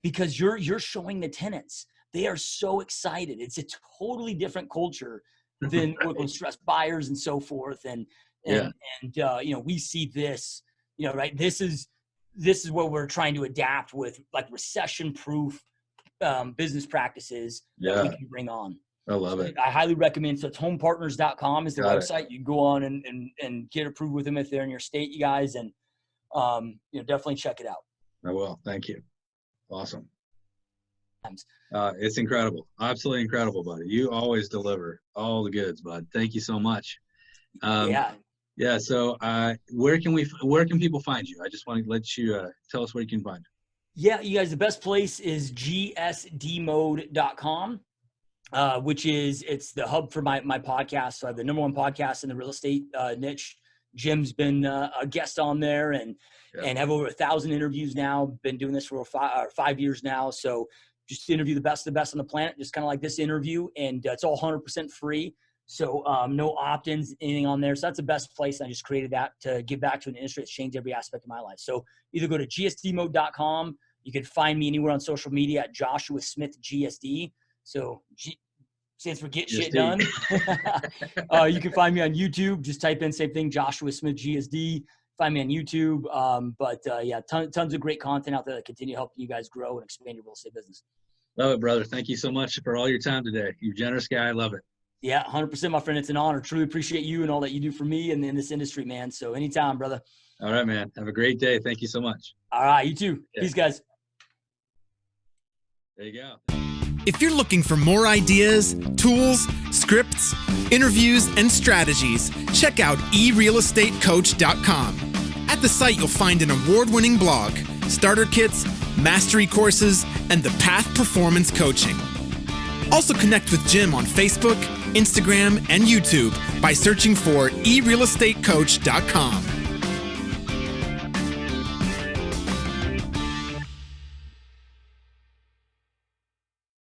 because you're showing the tenants, they are so excited. It's a totally different culture than working with stressed buyers and so forth. And we see this, right. This is what we're trying to adapt with, like, recession-proof business practices that we can bring on. I love it. I highly recommend. So it's homepartners.com is the website. You can go on and get approved with them if they're in your state, you guys, and definitely check it out. I will. Thank you. Awesome. It's incredible. Absolutely incredible, buddy. You always deliver all the goods, bud. Thank you so much. Yeah. So where can people find you? I just want to let you tell us where you can find you. Yeah, you guys, the best place is gsdmode.com. It's the hub for my podcast. So I have the #1 podcast in the real estate niche. Jim's been a guest on there and have over 1,000 interviews now. Been doing this for 5 years now. So just interview the best on the planet, just kind of like this interview. And it's all 100% free. So no opt-ins, anything on there. So that's the best place. I just created that to give back to an industry that's changed every aspect of my life. So either go to gsdmode.com. You can find me anywhere on social media at Joshua Smith GSD. So stands for Get Shit Done. You can find me on YouTube. Just type in same thing, Joshua Smith GSD. Find me on YouTube. Tons of great content out there that continue helping you guys grow and expand your real estate business. Love it, brother. Thank you so much for all your time today. You're a generous guy. I love it. Yeah, 100%, my friend. It's an honor. Truly appreciate you and all that you do for me and in this industry, man. So anytime, brother. All right, man. Have a great day. Thank you so much. All right, you too. Yeah. Peace, guys. There you go. If you're looking for more ideas, tools, scripts, interviews, and strategies, check out eRealEstateCoach.com. At the site, you'll find an award-winning blog, starter kits, mastery courses, and the Path Performance Coaching. Also connect with Jim on Facebook, Instagram, and YouTube by searching for eRealEstateCoach.com.